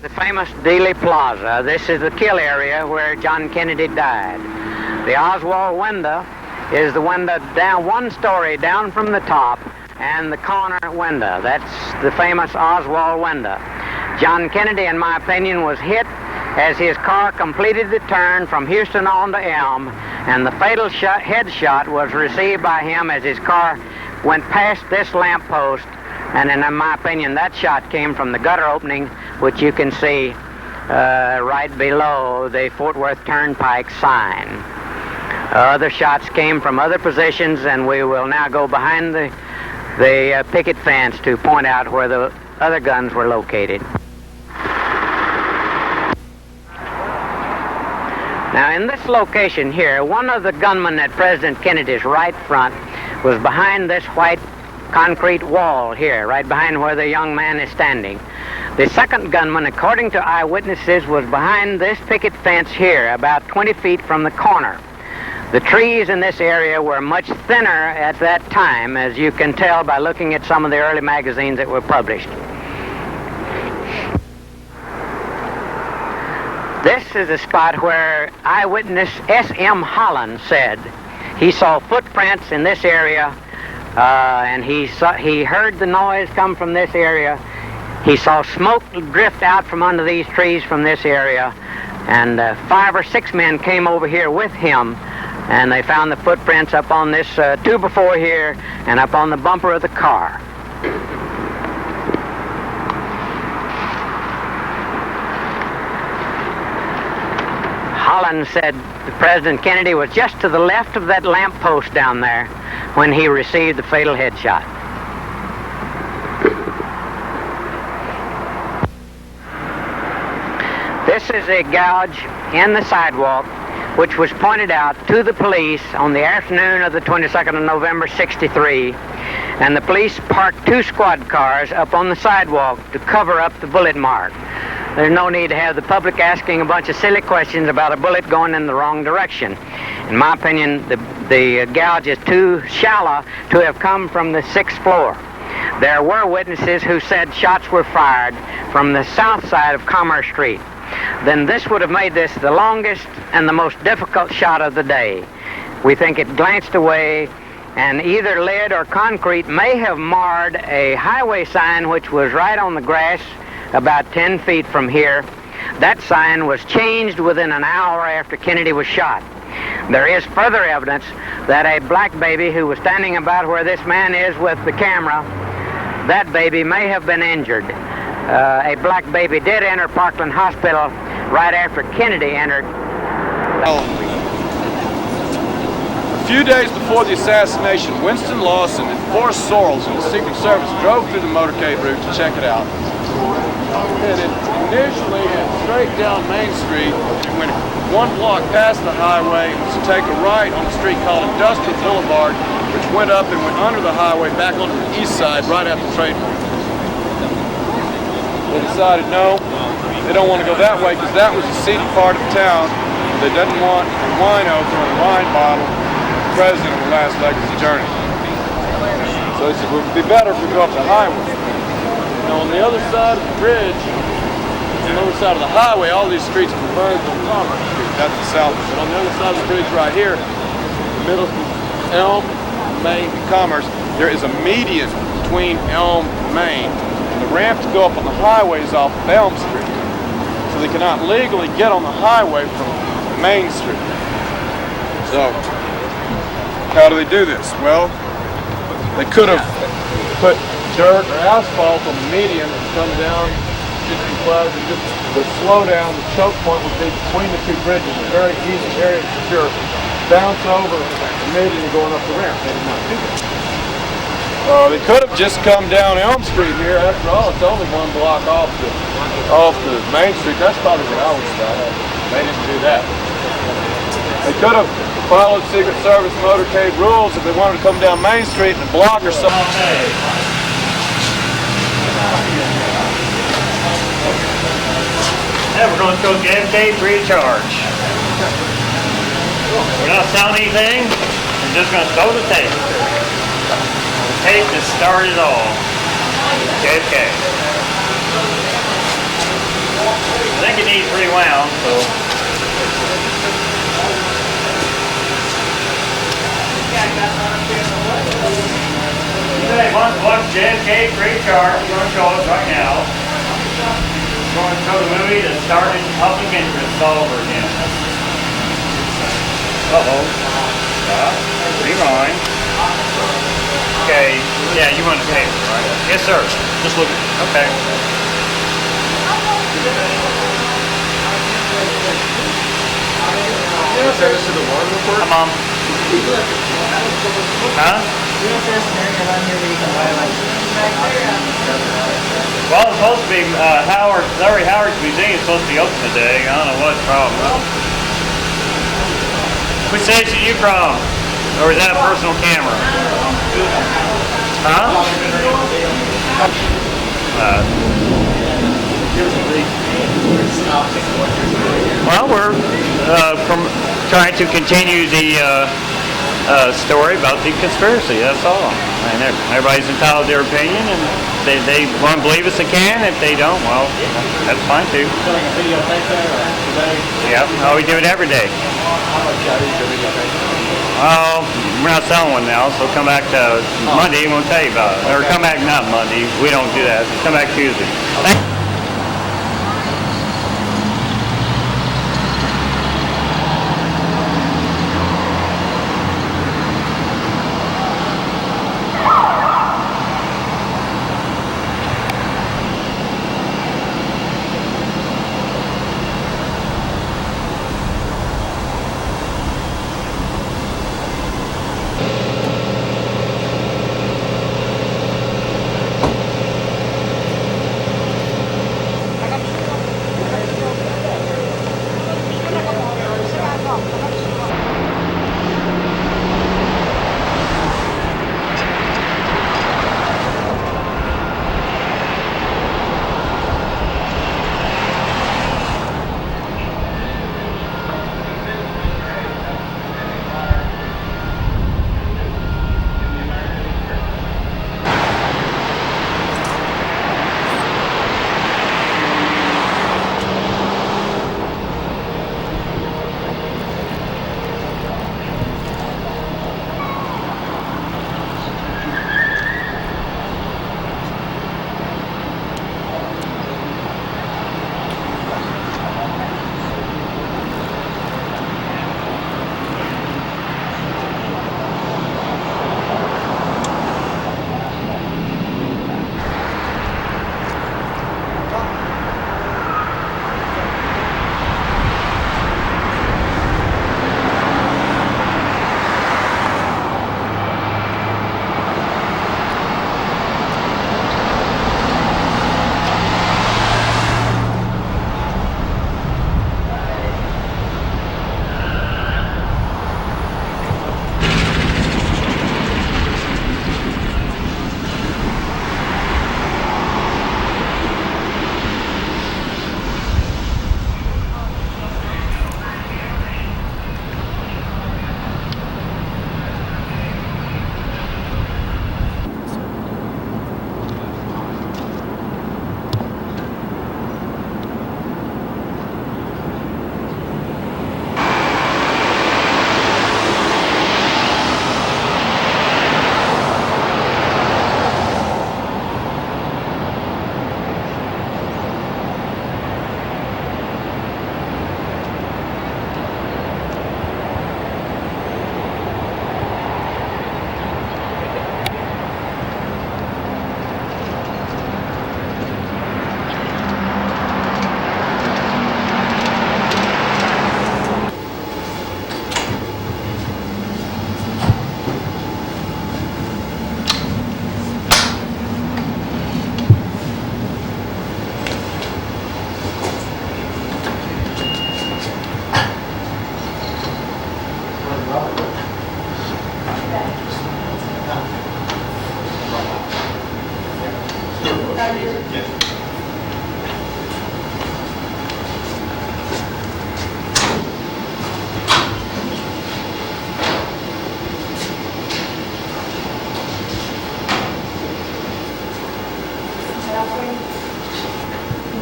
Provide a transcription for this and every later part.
The famous Dealey Plaza. This is the kill area where John Kennedy died. The Oswald window is the window down one story down from the top, and the corner window. That's the famous Oswald window. John Kennedy, in my opinion, was hit as his car completed the turn from Houston on to Elm, and the fatal headshot was received by him as his car went past this lamppost. And in my opinion, that shot came from the gutter opening, which you can see right below the Fort Worth Turnpike sign. Other shots came from other positions, and we will now go behind the picket fence to point out where the other guns were located. Now, in this location here, one of the gunmen at President Kennedy's right front was behind this white concrete wall here, right behind where the young man is standing. The second gunman, according to eyewitnesses, was behind this picket fence here, about 20 feet from the corner. The trees in this area were much thinner at that time, as you can tell by looking at some of the early magazines that were published. This is a spot where eyewitness S.M. Holland said he saw footprints in this area, and he heard the noise come from this area. He saw smoke drift out from under these trees from this area, and 5 or 6 men came over here with him, and they found the footprints up on this 2x4 here and up on the bumper of the car. Holland said President Kennedy was just to the left of that lamp post down there when he received the fatal headshot. This is a gouge in the sidewalk which was pointed out to the police on the afternoon of the 22nd of November, 63, and the police parked 2 squad cars up on the sidewalk to cover up the bullet mark. There's no need to have the public asking a bunch of silly questions about a bullet going in the wrong direction. In my opinion, the gouge is too shallow to have come from the 6th floor. There were witnesses who said shots were fired from the south side of Commerce Street. Then this would have made this the longest and the most difficult shot of the day. We think it glanced away, and either lead or concrete may have marred a highway sign which was right on the grass about 10 feet from here. That sign was changed within an hour after Kennedy was shot. There is further evidence that a black baby who was standing about where this man is with the camera, that baby may have been injured. A black baby did enter Parkland Hospital right after Kennedy entered. A few days before the assassination, Winston Lawson and Forrest Sorrells of the Secret Service drove through the motorcade route to check it out. And initially, straight down Main Street, it went 1 block past the highway to take a right on a street called Industrial Boulevard, which went up and went under the highway back onto the east side right after Trade Mart. They decided no, they don't want to go that way because that was a seedy part of town. They didn't want a wino throwing a wine bottle at the president on the last leg of his journey. So they said, well, it would be better if we go up the highway. Now on the other side of the bridge, on the other side of the highway, all these streets converge on Commerce Street. That's the south. But on the other side of the bridge right here, the middle of Elm, Main, and Commerce, there is a median between Elm and Main. The ramp to go up on the highway is off of Elm Street. So they cannot legally get on the highway from Main Street. So, how do they do this? Well, they could have put dirt or asphalt on the median and come down 50 Plaza. Just the slowdown, the choke point would be between the 2 bridges. A very easy area to secure. Bounce over the median and going up the ramp. They did not do that. They could have just come down Elm Street here. After all, it's only 1 block off the Main Street. That's probably what I would have done. They didn't do that. They could have followed Secret Service motorcade rules if they wanted to come down Main Street and block or something. Yeah, we're going to go JFK free of charge. We're not selling anything. We're just going to throw the tape. The tape that started it all. JFK. rewound, so. Hey, watch JFK, great chart. We're going to show us right now. We're going to show the movie that started public interest all over again. Uh-oh. Stop. Rewind. Okay. Yeah, you want to pay, right? Yes, sir. Just look. Okay. Send us to the water report? Come on. Huh? Well, it's supposed to be Larry Howard's museum is supposed to be open today. I don't know what the problem is. Which station are you from? Or is that a personal camera? Huh? Well, we're trying to continue the story about the conspiracy. That's all. I mean, everybody's entitled to their opinion, and they want to believe us, they can. If they don't, well, that's fine too. Yeah, oh, we do it every day. Well, we're not selling one now, so come back to Monday and we'll tell you about it. Or come back, not Monday. We don't do that. Come back Tuesday.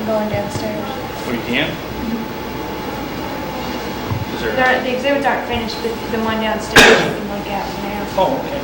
Going downstairs. We can? The exhibits aren't finished, but the one downstairs you can look at now. Oh, okay.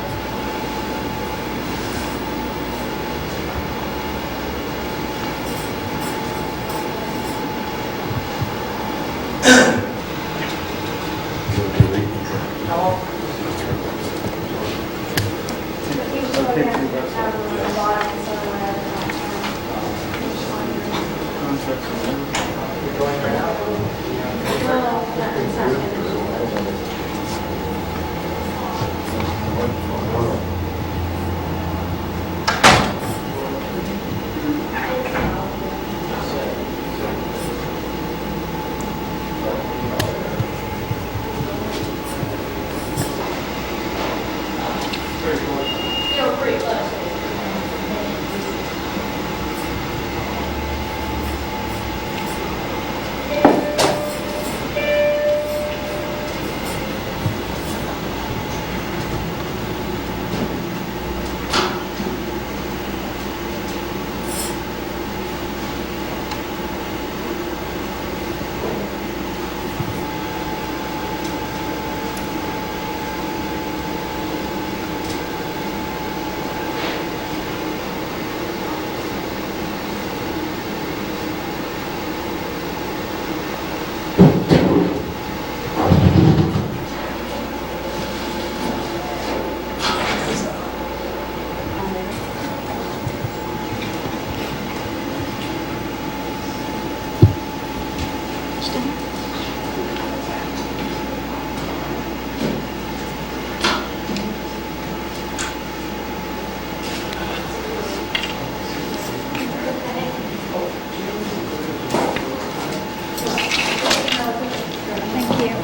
Thank you.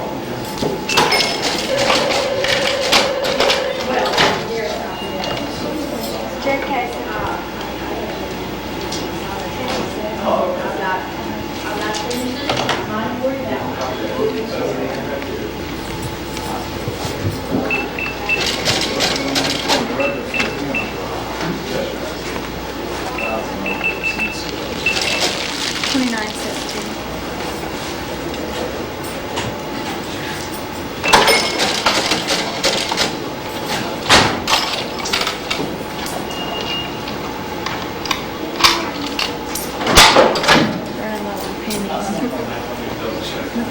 JFK.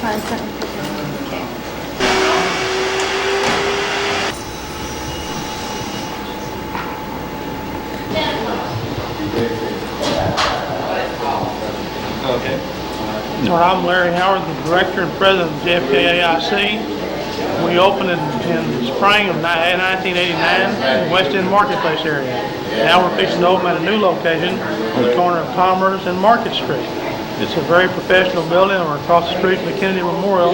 Find something to put in. Okay. Okay. Well, I'm Larry Howard, the Director and President of JFK AIC. We opened in the spring of 1989 in the West End Marketplace area. Now we're fixing to open at a new location on the corner of Commerce and Market Street. It's a very professional building. We're across the street from the Kennedy Memorial,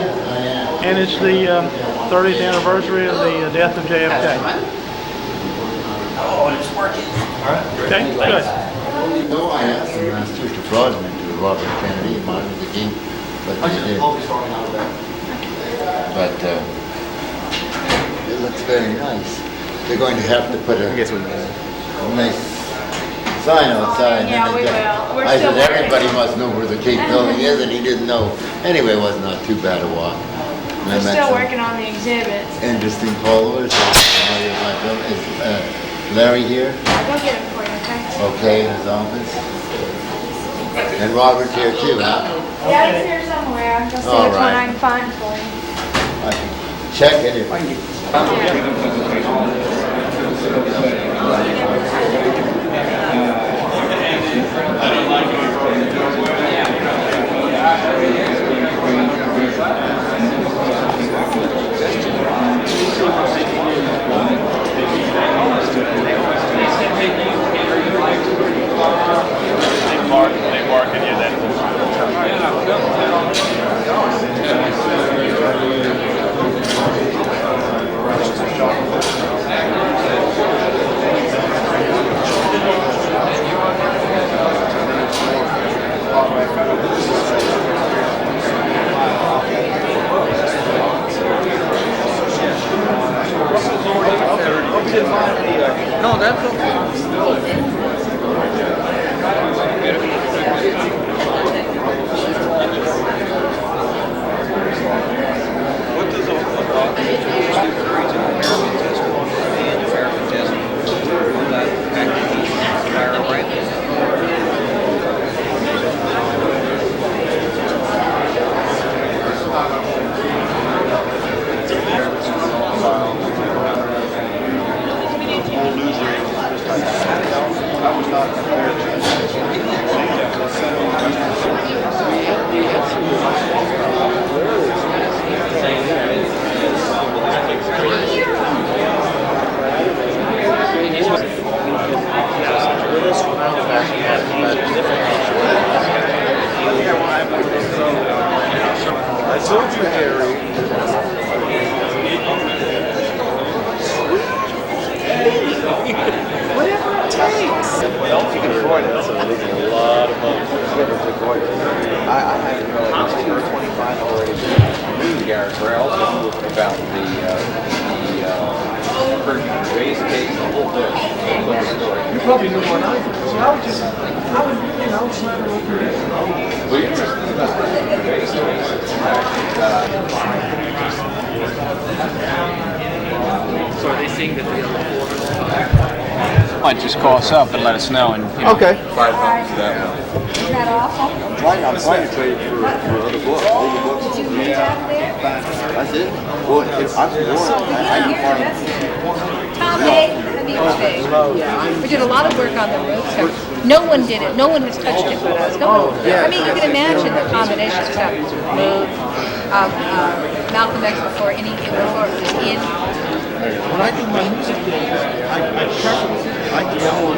and it's the 30th anniversary of the death of JFK. Oh, it's working. All right. Okay, good. No, I asked them last week to broaden it to Robert Kennedy and Martin Luther King, but they did. But it looks very nice. They're going to have to put a nice sign outside. Yeah, we will. I said everybody must know where the Cape Building is, and he didn't know. Anyway, it was not too bad a walk. And I We're met still some working on the exhibits. interesting followers. Is Larry here? I'll go get them for you, okay? Okay, in his office. And Robert's here too, huh? Yeah, he's here somewhere. I'll see All which one right. I can find for you. I can check it if I They mark it, yeah, that. No, that's okay. Whatever it takes. Well, you can avoid it, so they're making a lot of money. I haven't really, it's 225 already. Garrett Brell about the raised case a little bit. You probably know what I do. So I would just, sign it over here. Well, you're interested about the raised case. So are they saying that the other four Might just call us up and let us know, and Okay. 5 bucks that one. Isn't that awful? I'm trying to trade for other books, older books. Did you read out there? That's it. Well, if I'm born, I can find Tom Hay, we did a lot of work on the roof. So no one did it. No one has touched it but us. No one. I mean, you can imagine the combinations of move, Malcolm X before it was in. When I do my music videos, I go on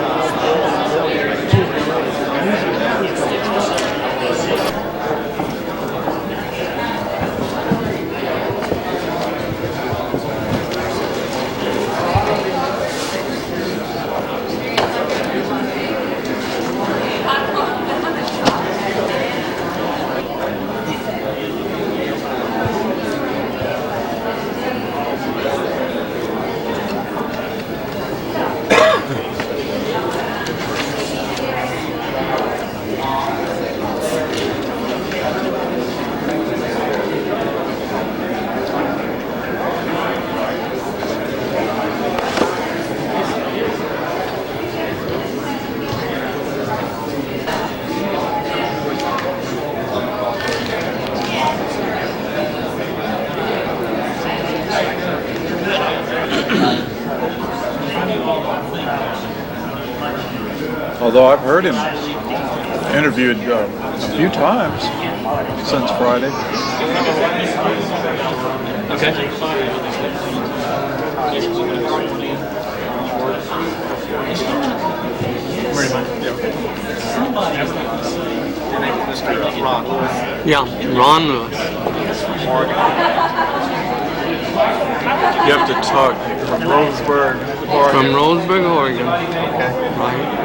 Although I've heard him interviewed a few times since Friday. Okay. Yeah, Ron Lewis. You have to talk from Roseburg, Oregon. From Roseburg, Oregon. Okay. Right.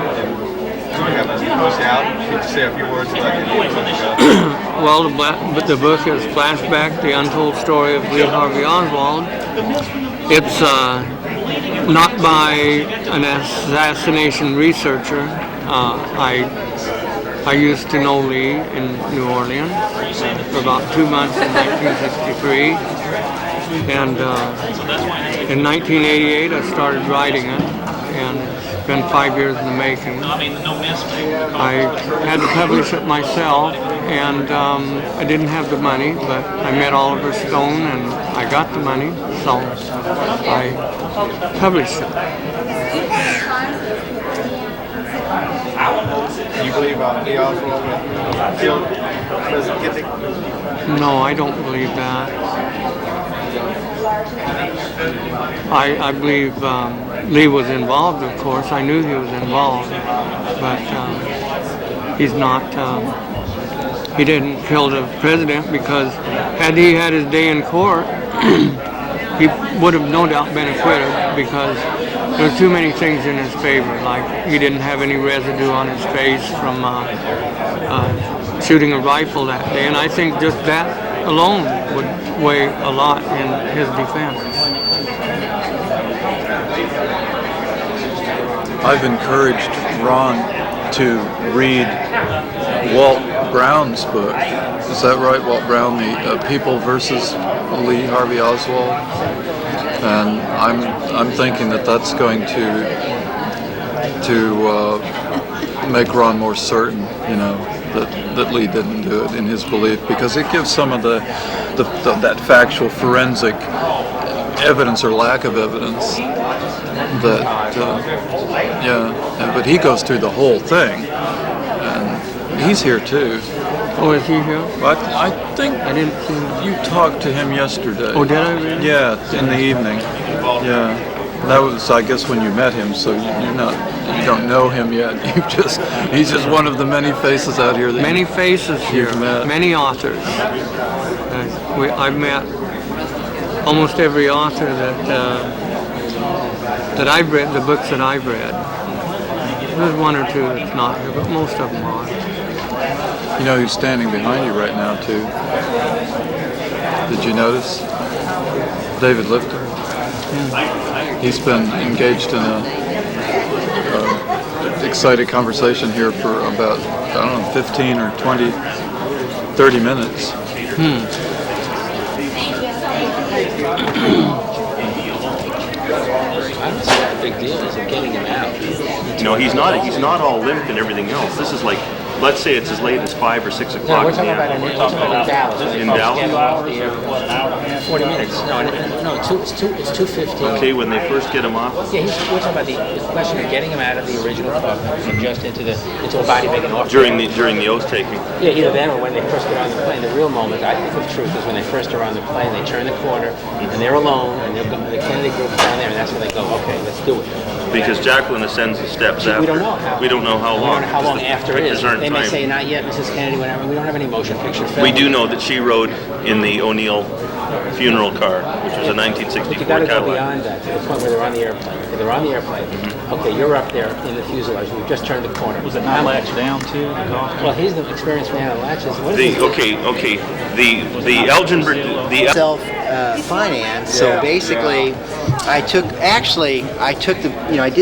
We have a post out. Can you say a few words about it? Well, the book is Flashback, The Untold Story of Lee Harvey Oswald. It's not by an assassination researcher. I used to know Lee in New Orleans for about 2 months in 1963. And in 1988, I started writing it, and it's been 5 years in the making. I had to publish it myself, and I didn't have the money, but I met Oliver Stone, and I got the money, so I published it. Do you believe Lee Oswald killed President Kennedy? No, I don't believe that. I believe Lee was involved, of course. I knew he was involved, but he's not. He didn't kill the president because had he had his day in court, he would have no doubt been acquitted because there's too many things in his favor. Like he didn't have any residue on his face from shooting a rifle that day, and I think just that alone would weigh a lot in his defense. I've encouraged Ron to read Walt Brown's book. Is that right, Walt Brown? The People versus Lee Harvey Oswald. And I'm thinking that that's going to make Ron more certain, that Lee didn't do it in his belief, because it gives some of that factual forensic evidence or lack of evidence that but he goes through the whole thing, and he's here too. Oh, is he here? I think I didn't see him. you talked to him yesterday. Oh, did I really? Yeah, in the evening. Yeah. That was, I guess, when you met him. So you don't know him yet. He's just one of the many faces out here. Many faces here, met. many authors. I've met almost every author that I've read, the books that I've read. There's one or two that's not here, but most of them are. You know who's standing behind you right now, too? Did you notice? David Lifter. He's been engaged in a excited conversation here for about, I don't know, 15 or 20, 30 minutes. Big deal is getting him out. You know, he's not all limp and everything else. This is like, let's say it's as late as 5 or 6 o'clock. No, we're talking about in Dallas. In Dallas? 40 minutes. No, it's 2:15. Okay, when they first get him off. Yeah, we're talking about the question of getting him out of the original club and just into a body bag and off. During the oath taking. Yeah, either then or when they first get on the plane. The real moment, I think, of truth is when they first are on the plane. They turn the corner and they're alone, and the Kennedy group's down there, and that's when they go, okay, let's do it. Because Jacqueline ascends the steps after. We don't know how. We don't know how long. We don't know how long after it is. They may time. say not yet, Mrs. Kennedy, whatever. We don't have any motion picture film. We do know that she rode in the O'Neill funeral car, which was a 1964 But you got to go Cadillac. beyond that to the point where they're on the airplane. Okay, they're on the airplane. Okay, you're up there in the fuselage. We've just turned the corner. Was it not latched down too? Well, he's the experienced man on latches. What is he? Okay. The Elginbert, the self-finance. So basically, I did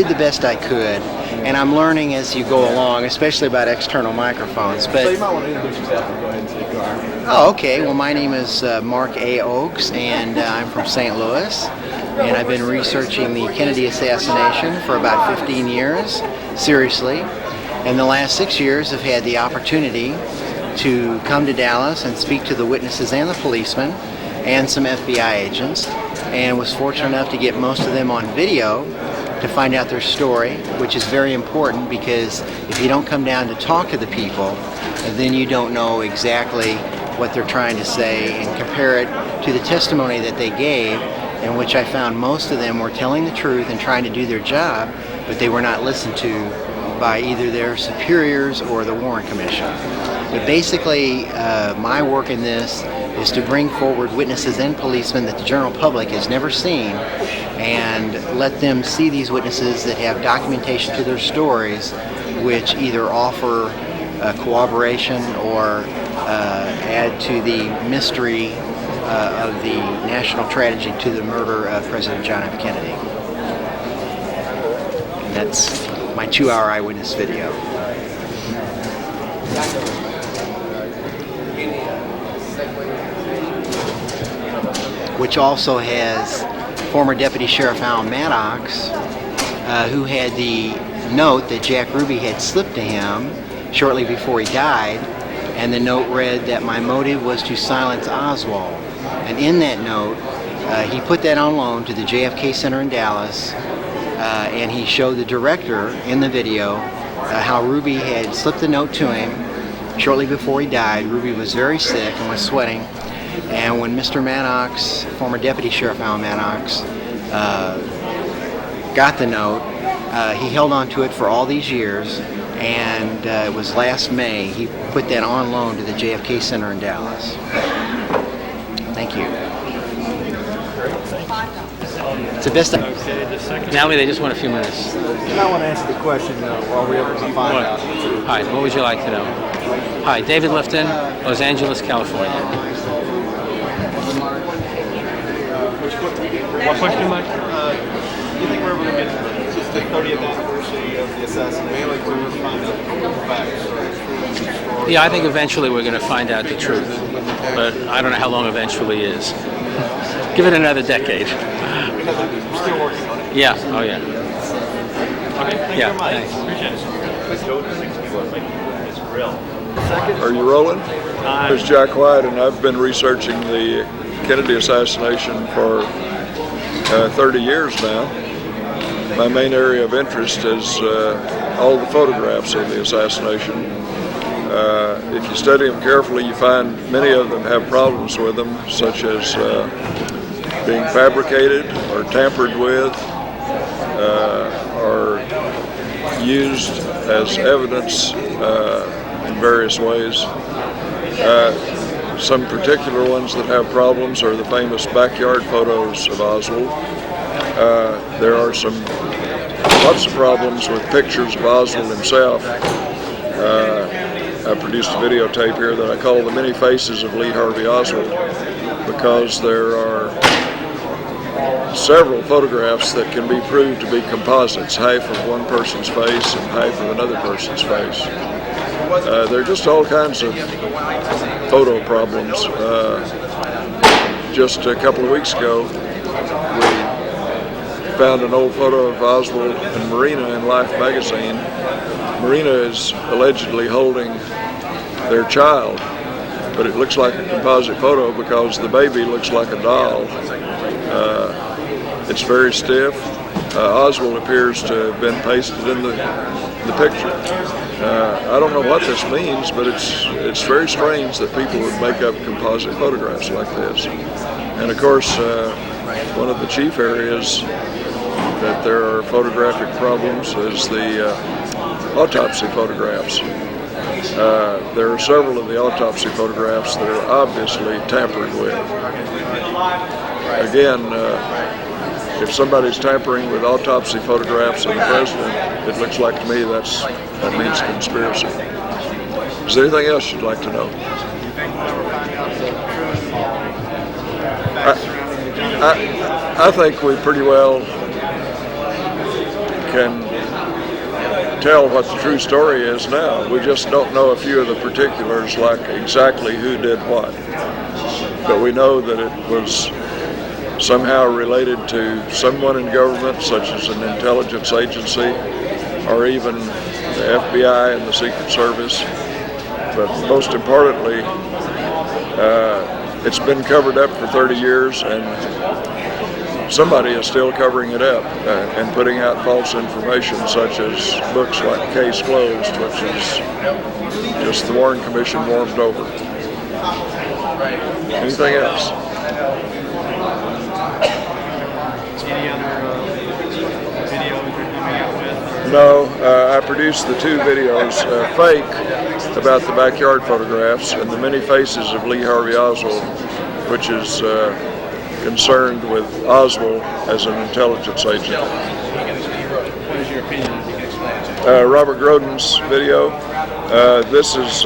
the best I could, and I'm learning as you go along, especially about external microphones. But So you might want to introduce yourself and go ahead and say you are. Oh, okay. Well, my name is Mark A. Oakes, and I'm from St. Louis, and I've been researching the Kennedy assassination for about 15 years, seriously. And the last 6 years I've had the opportunity to come to Dallas and speak to the witnesses and the policemen and some FBI agents, and was fortunate enough to get most of them on video to find out their story, which is very important because if you don't come down to talk to the people, then you don't know exactly what they're trying to say, and compare it to the testimony that they gave, in which I found most of them were telling the truth and trying to do their job, but they were not listened to by either their superiors or the Warren Commission. But basically, my work in this is to bring forward witnesses and policemen that the general public has never seen, and let them see these witnesses that have documentation to their stories, which either offer corroboration or add to the mystery of the national tragedy to the murder of President John F. Kennedy. And that's my 2-hour eyewitness video. Which also has former Deputy Sheriff Al Maddox, who had the note that Jack Ruby had slipped to him shortly before he died, and the note read that my motive was to silence Oswald. And in that note, he put that on loan to the JFK Center in Dallas, and he showed the director in the video how Ruby had slipped the note to him shortly before he died. Ruby was very sick and was sweating, and when Mr. Maddox, former Deputy Sheriff Al Maddox, got the note, he held on to it for all these years, and it was last May he put that on loan to the JFK Center in Dallas. Thank you. It's the best. Natalie, they just want a few minutes. And I want to answer the question while we're able to find out. Hi, what would you like to know? Hi, David Lifton, Los Angeles, California. What question, Mike? Do you think we're ever going to get to the 30th anniversary of the assassination? Like we're going to find out the facts? Yeah, I think eventually we're going to find out the truth, but I don't know how long eventually is. Give it another decade. Because we're still working on it. Yeah, oh yeah. Okay, thank you very much. Thanks. Appreciate it. Are you rolling? It's Jack White, and I've been researching the Kennedy assassination for 30 years now. My main area of interest is all the photographs of the assassination. If you study them carefully, you find many of them have problems with them, such as being fabricated or tampered with, are used as evidence in various ways. Some particular ones that have problems are the famous backyard photos of Oswald. There are lots of problems with pictures of Oswald himself. I produced a videotape here that I call The Many Faces of Lee Harvey Oswald, because there are several photographs that can be proved to be composites, half of one person's face and half of another person's face. There are just all kinds of photo problems. Just a couple of weeks ago, we found an old photo of Oswald and Marina in Life magazine. Marina is allegedly holding their child, but it looks like a composite photo because the baby looks like a doll. It's very stiff. Oswald appears to have been pasted in the picture. I don't know what this means, but it's very strange that people would make up composite photographs like this. And of course, one of the chief areas that there are photographic problems is the autopsy photographs. There are several of the autopsy photographs that are obviously tampered with. Again, if somebody's tampering with autopsy photographs of the president, it looks like to me that means conspiracy. Is there anything else you'd like to know? I think we pretty well can tell what the true story is now. We just don't know a few of the particulars, like exactly who did what. But we know that it was somehow related to someone in government, such as an intelligence agency, or even the FBI and the Secret Service. But most importantly, it's been covered up for 30 years, and somebody is still covering it up and putting out false information, such as books like Case Closed, which is just the Warren Commission warmed over. Anything else? Any other videos you're coming out with? No, I produced the two videos, Fake, about the backyard photographs, and The Many Faces of Lee Harvey Oswald, which is concerned with Oswald as an intelligence agent. What is your opinion? If you can explain it. Robert Grodin's video. This is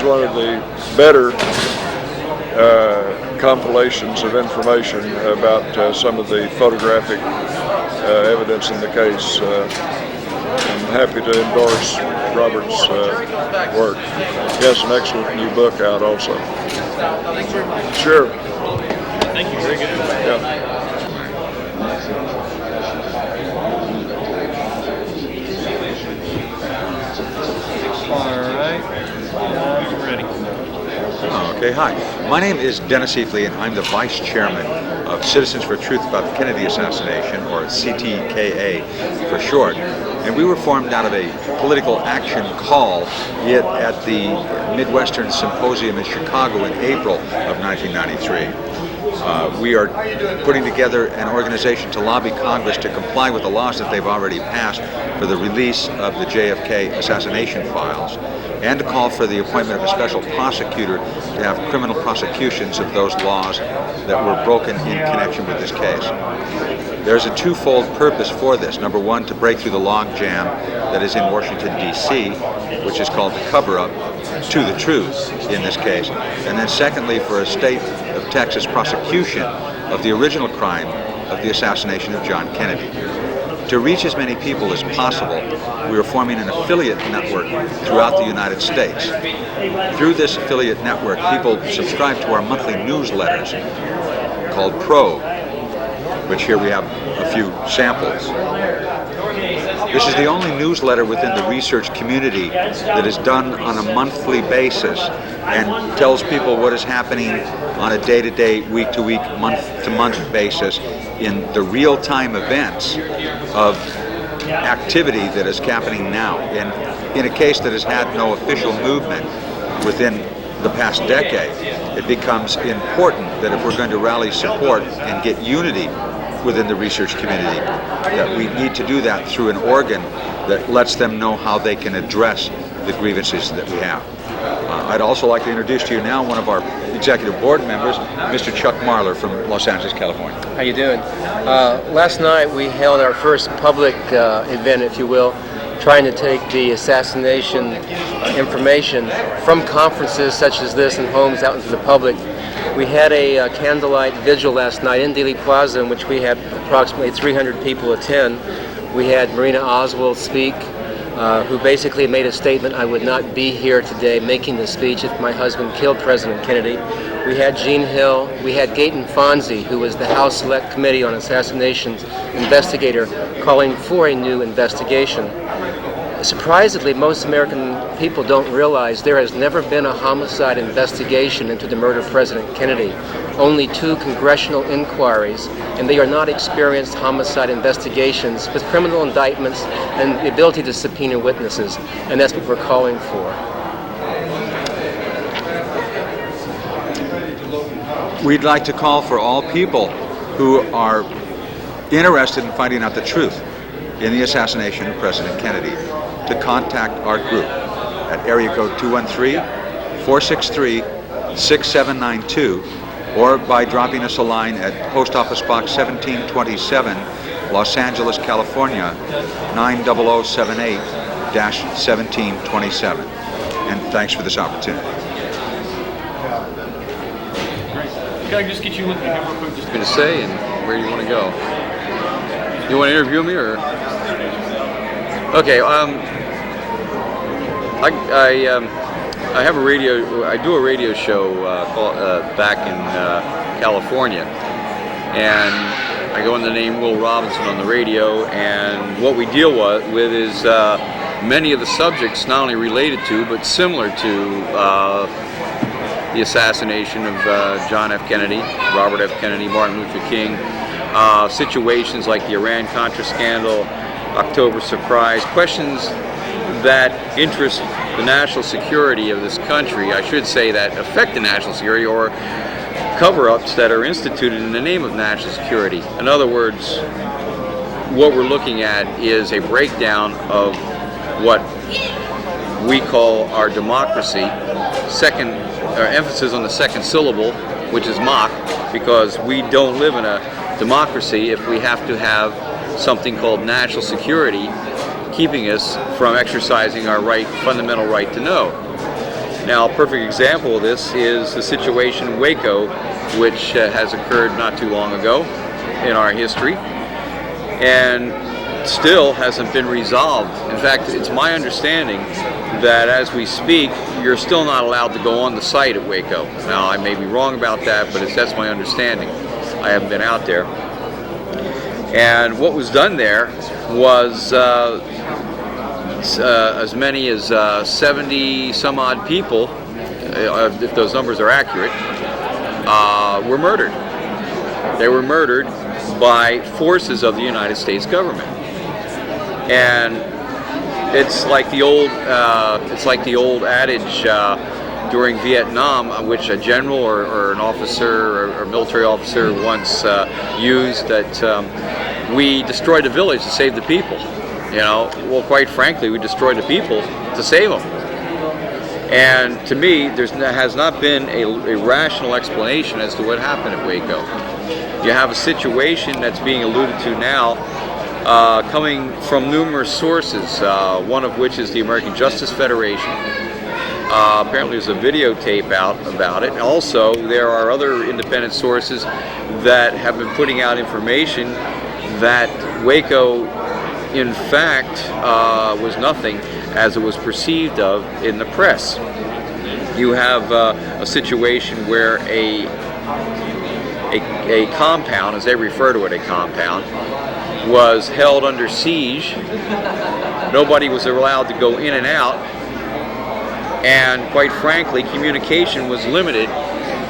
one of the better compilations of information about some of the photographic evidence in the case. I'm happy to endorse Robert's work. He has an excellent new book out also. Thanks very much. Sure. Thank you. Very good. Yeah. All right. You're ready. Okay, hi. My name is Dennis Eafley, and I'm the Vice Chairman of Citizens for Truth about the Kennedy Assassination, or CTKA for short. And we were formed out of a political action call at the Midwestern Symposium in Chicago in April of 1993. We are putting together an organization to lobby Congress to comply with the laws that they've already passed for the release of the JFK assassination files, and to call for the appointment of a special prosecutor to have criminal prosecutions of those laws that were broken in connection with this case. There's a twofold purpose for this. Number one, to break through the logjam that is in Washington, D.C., which is called the cover-up to the truth in this case. And then secondly, for a state of Texas prosecution of the original crime of the assassination of John Kennedy. To reach as many people as possible, we are forming an affiliate network throughout the United States. Through this affiliate network, people subscribe to our monthly newsletters called Probe, which here we have a few samples. This is the only newsletter within the research community that is done on a monthly basis and tells people what is happening on a day-to-day, week-to-week, month-to-month basis in the real-time events of activity that is happening now. And in a case that has had no official movement within the past decade, it becomes important that if we're going to rally support and get unity within the research community. That we need to do that through an organ that lets them know how they can address the grievances that we have. I'd also like to introduce to you now one of our executive board members, Mr. Chuck Marler from Los Angeles, California. How you doing? Last night we held our first public event, if you will, trying to take the assassination information from conferences such as this and homes out into the public. We had a candlelight vigil last night in Dealey Plaza in which we had approximately 300 people attend. We had Marina Oswald speak, who basically made a statement, I would not be here today making the speech if my husband killed President Kennedy. We had Gene Hill, we had Gaten Fonzie, who was the House Select Committee on Assassinations investigator, calling for a new investigation. Surprisingly, most American people don't realize there has never been a homicide investigation into the murder of President Kennedy. Only 2 congressional inquiries, and they are not experienced homicide investigations with criminal indictments and the ability to subpoena witnesses, and that's what we're calling for. We'd like to call for all people who are interested in finding out the truth in the assassination of President Kennedy to contact our group at area code 213-463-6792 or by dropping us a line at Post Office Box 1727, Los Angeles, California, 90078-1727. And thanks for this opportunity. Can I just get you with me here real quick? Just going to say, and where do you want to go? You want to interview me, or? Okay. I have a radio. I do a radio show back in California, and I go in the name Will Robinson on the radio. And what we deal with is many of the subjects not only related to, but similar to the assassination of John F. Kennedy, Robert F. Kennedy, Martin Luther King, situations like the Iran-Contra scandal, October surprise, questions that interest the national security of this country, I should say, that affect the national security, or cover-ups that are instituted in the name of national security. In other words, what we're looking at is a breakdown of what we call our democracy, emphasis on the second syllable, which is mock, because we don't live in a democracy if we have to have something called national security keeping us from exercising our fundamental right to know. Now, a perfect example of this is the situation in Waco, which has occurred not too long ago in our history, and still hasn't been resolved. In fact, it's my understanding that as we speak, you're still not allowed to go on the site at Waco. Now, I may be wrong about that, but that's my understanding. I haven't been out there. And what was done there was as many as 70 some odd people, if those numbers are accurate, were murdered. They were murdered by forces of the United States government. And it's like the old adage during Vietnam, which a general or an officer or military officer once used, that we destroyed the village to save the people. You know, well, quite frankly, we destroyed the people to save them. And to me, there has not been a rational explanation as to what happened at Waco. You have a situation that's being alluded to now, coming from numerous sources, one of which is the American Justice Federation. Apparently there's a videotape out about it. And also, there are other independent sources that have been putting out information that Waco, in fact, was nothing as it was perceived of in the press. You have a situation where a compound, as they refer to it, a compound, was held under siege. Nobody was allowed to go in and out, and quite frankly, communication was limited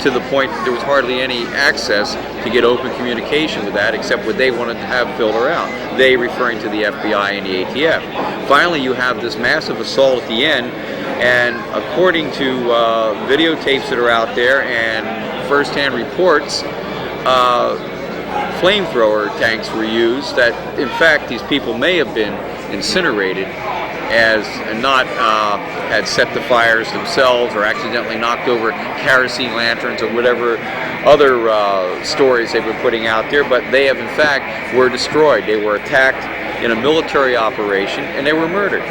to the point that there was hardly any access to get open communication with that, except what they wanted to have filter out. They referring to the FBI and the ATF. Finally, you have this massive assault at the end, and according to videotapes that are out there and first-hand reports, flamethrower tanks were used, that in fact these people may have been incinerated and not had set the fires themselves or accidentally knocked over kerosene lanterns or whatever other stories they've been putting out there, but they have in fact were destroyed. They were attacked in a military operation and they were murdered.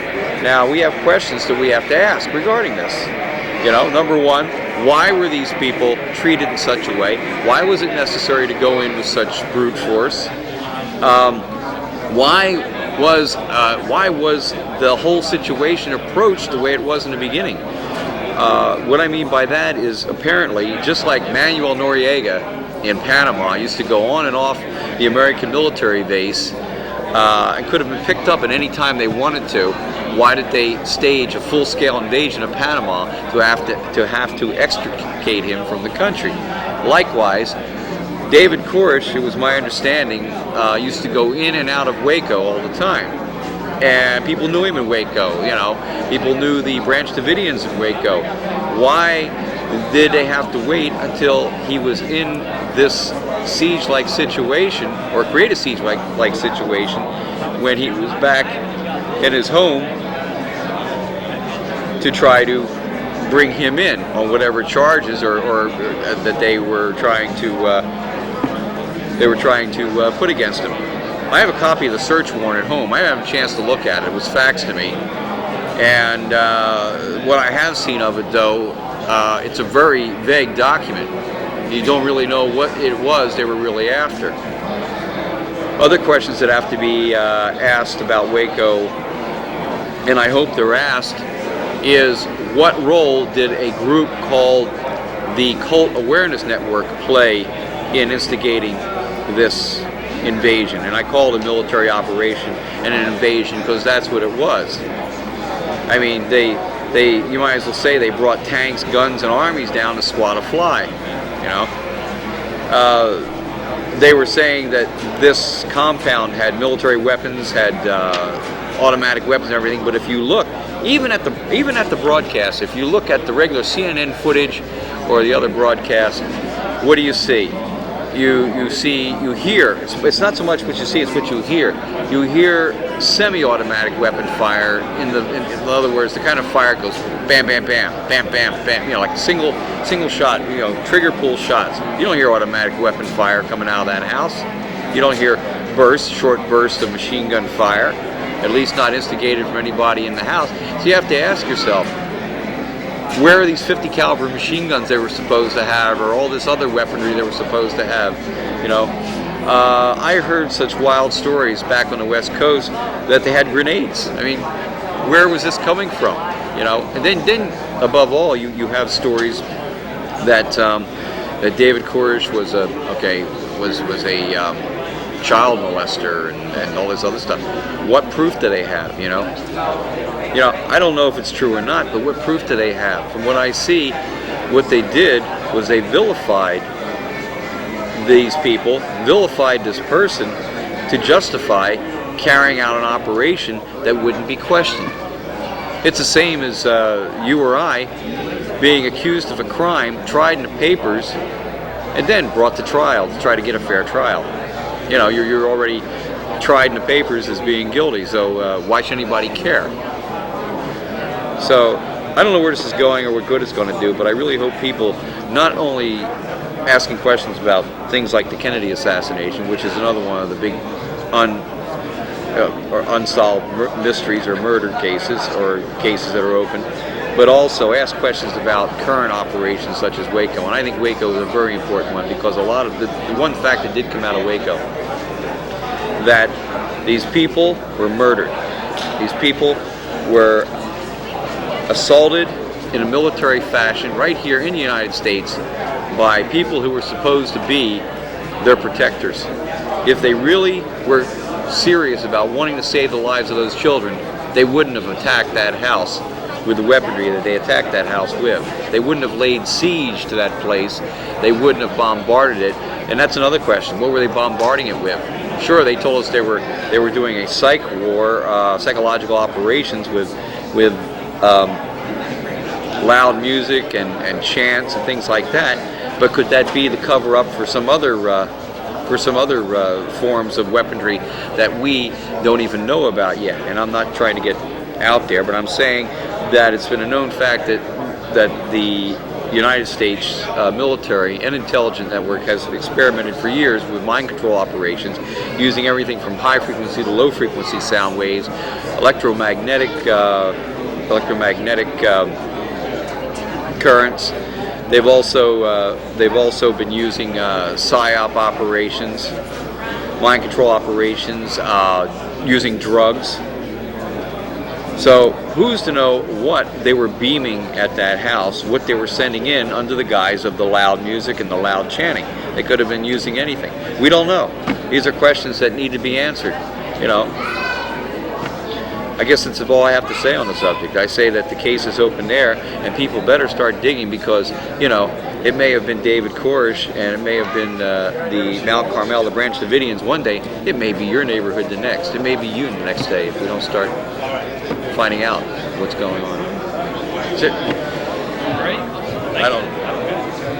Now we have questions that we have to ask regarding this. You know, number one, why were these people treated in such a way? Why was it necessary to go in with such brute force? Why was the whole situation approached the way it was in the beginning? What I mean by that is apparently, just like Manuel Noriega in Panama used to go on and off the American military base and could have been picked up at any time they wanted to, why did they stage a full-scale invasion of Panama to have to extricate him from the country? Likewise, David Koresh, it was my understanding, used to go in and out of Waco all the time. And people knew him in Waco, you know. People knew the Branch Davidians in Waco. Why did they have to wait until he was in this siege-like situation, or create a siege-like situation, when he was back in his home to try to bring him in on whatever charges or that they were trying to put against him? I have a copy of the search warrant at home. I haven't had a chance to look at it. It was faxed to me, and what I have seen of it, though, it's a very vague document. You don't really know what it was they were really after. Other questions that have to be asked about Waco, and I hope they're asked, is what role did a group called the Cult Awareness Network play in instigating this invasion? And I call it a military operation and an invasion because that's what it was. I mean, you might as well say they brought tanks, guns, and armies down to swat a fly, you know. They were saying that this compound had military weapons, had automatic weapons and everything, but if you look, even at the broadcast, if you look at the regular CNN footage or the other broadcast, what do you see? You hear, it's not so much what you see, it's what you hear. You hear semi-automatic weapon fire, in other words, the kind of fire goes bam, bam, bam, bam, bam, bam, you know, like single shot, you know, trigger pull shots. You don't hear automatic weapon fire coming out of that house. You don't hear short bursts of machine gun fire, at least not instigated from anybody in the house. So you have to ask yourself, where are these 50 caliber machine guns they were supposed to have, or all this other weaponry they were supposed to have? You know, I heard such wild stories back on the West Coast that they had grenades. I mean, where was this coming from? You know, and then above all, you have stories that that David Koresh was a child molester and all this other stuff. What proof do they have? You know, I don't know if it's true or not, but what proof do they have? From what I see, what they did was they vilified these people, vilified this person to justify carrying out an operation that wouldn't be questioned. It's the same as you or I being accused of a crime, tried in the papers, and then brought to trial to try to get a fair trial. You know, you're already tried in the papers as being guilty, so why should anybody care? So I don't know where this is going or what good it's going to do, but I really hope people not only asking questions about things like the Kennedy assassination, which is another one of the big unsolved mysteries or murder cases or cases that are open, but also ask questions about current operations such as Waco. And I think Waco is a very important one because a lot of the one fact that did come out of Waco, that these people were murdered. These people were assaulted in a military fashion right here in the United States by people who were supposed to be their protectors. If they really were serious about wanting to save the lives of those children, they wouldn't have attacked that house with the weaponry that they attacked that house with. They wouldn't have laid siege to that place. They wouldn't have bombarded it. And that's another question. What were they bombarding it with? Sure, they told us they were doing a psych war, psychological operations with loud music and chants and things like that. But could that be the cover-up for some other for some other forms of weaponry that we don't even know about yet. And I'm not trying to get out there, but I'm saying that it's been a known fact that the United States military and intelligence network has experimented for years with mind control operations, using everything from high frequency to low frequency sound waves, electromagnetic currents. They've also been using PSYOP operations, mind control operations, using drugs. So who's to know what they were beaming at that house, what they were sending in under the guise of the loud music and the loud chanting? They could have been using anything. We don't know. These are questions that need to be answered. You know, I guess that's all I have to say on the subject. I say that the case is open there, and people better start digging, because, you know, it may have been David Koresh, and it may have been the Mount Carmel, the Branch Davidians one day. It may be your neighborhood the next. It may be you the next day if we don't start finding out what's going on. That's it. Great. I don't.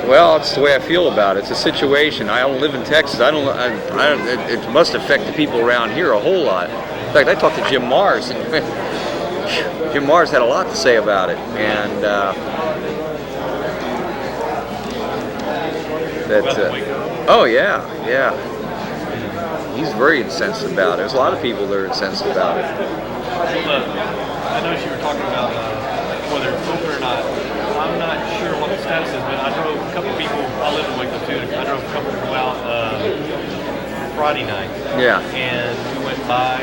Well, it's the way I feel about it. It's a situation. I don't live in Texas. It must affect the people around here a whole lot. In fact, I talked to Jim Mars, and Jim Mars had a lot to say about it, and oh yeah, he's very incensed about it. There's a lot of people that are incensed about it. I noticed you were talking about whether it's open or not. I'm not sure what the status is, but I drove a couple people. I live in Waco too. I drove a couple people out Friday night. Yeah. And we went by,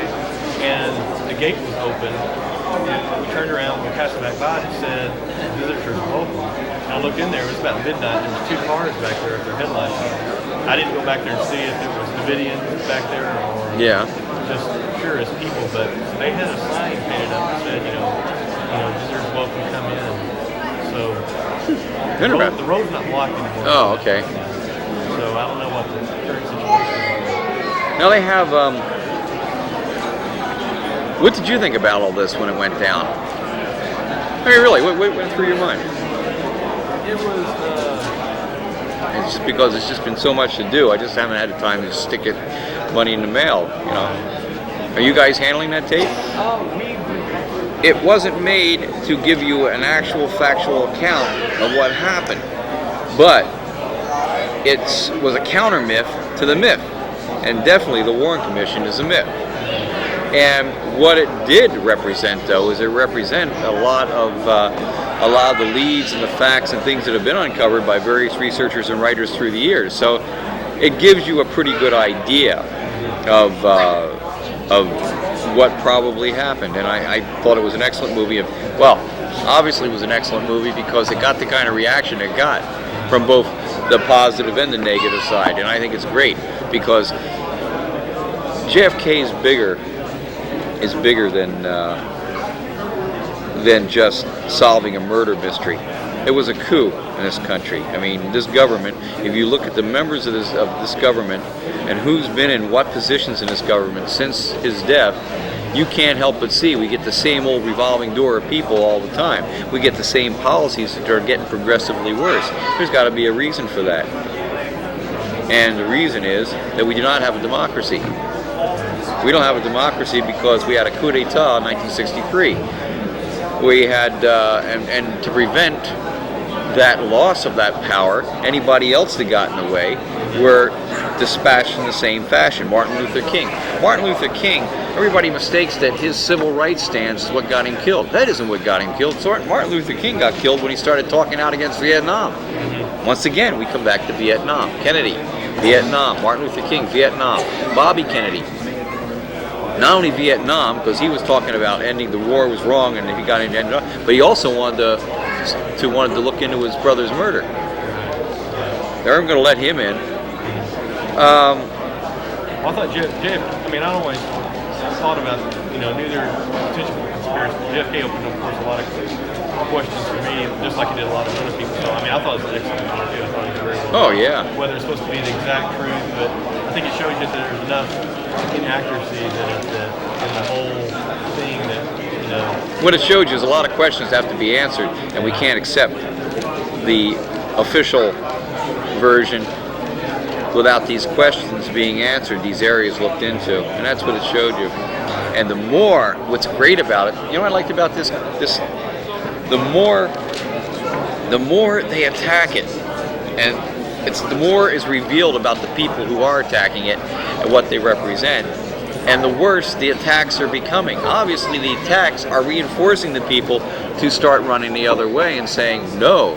and the gate was open. And we turned around, we passed back by, and it said visitors are open. And I looked in there. It was about midnight. There was 2 cars back there with their headlights on. I didn't go back there and see if it was Davidians back there or just curious people, but they had a sign painted up that said, you know, visitors welcome, come in. So the road's not blocked anymore. Oh, okay. So I don't know what the current situation is. Now they have. What did you think about all this when it went down? I mean, really, what went through your mind? It was. It's just because it's just been so much to do. I just haven't had the time to stick money in the mail. You know. Are you guys handling that tape? It wasn't made to give you an actual factual account of what happened, but it was a counter myth to the myth, and definitely the Warren Commission is a myth. And what it did represent, though, is it represent a lot of the leads and the facts and things that have been uncovered by various researchers and writers through the years. So it gives you a pretty good idea of what probably happened. And I thought it was an excellent movie. Obviously it was an excellent movie because it got the kind of reaction it got from both the positive and the negative side. And I think it's great because JFK is bigger than just solving a murder mystery. It was a coup in this country. I mean, this government, if you look at the members of this government and who's been in what positions in this government since his death, you can't help but see we get the same old revolving door of people all the time. We get the same policies that are getting progressively worse. There's got to be a reason for that. And the reason is that we do not have a democracy. We don't have a democracy because we had a coup d'etat in 1963. We had, and to prevent that loss of that power, anybody else that got in the way were dispatched in the same fashion. Martin Luther King. Martin Luther King, everybody mistakes that his civil rights stance is what got him killed. That isn't what got him killed. So Martin Luther King got killed when he started talking out against Vietnam. Once again, we come back to Vietnam. Kennedy, Vietnam. Martin Luther King, Vietnam. Bobby Kennedy. Not only Vietnam, because he was talking about ending the war was wrong and he got into ended up, but he also wanted to look into his brother's murder. They weren't going to let him in. I thought I mean, I always thought about, knew there was potential for conspiracy. JFK opened up, of course, a lot of questions for me, just like he did a lot of other people. So, I mean, I thought it was an excellent interview. I thought it was very well. Oh, yeah. Whether it's supposed to be the exact truth, but I think it shows you that there's enough inaccuracy that in the whole thing that, What it showed you is a lot of questions have to be answered, and we can't accept the official version without these questions being answered, these areas looked into, and that's what it showed you. And the more, what's great about it, you know what I liked about this, the more they attack it, and the more is revealed about the people who are attacking it and what they represent, and the worse the attacks are becoming. Obviously, the attacks are reinforcing the people to start running the other way and saying, no,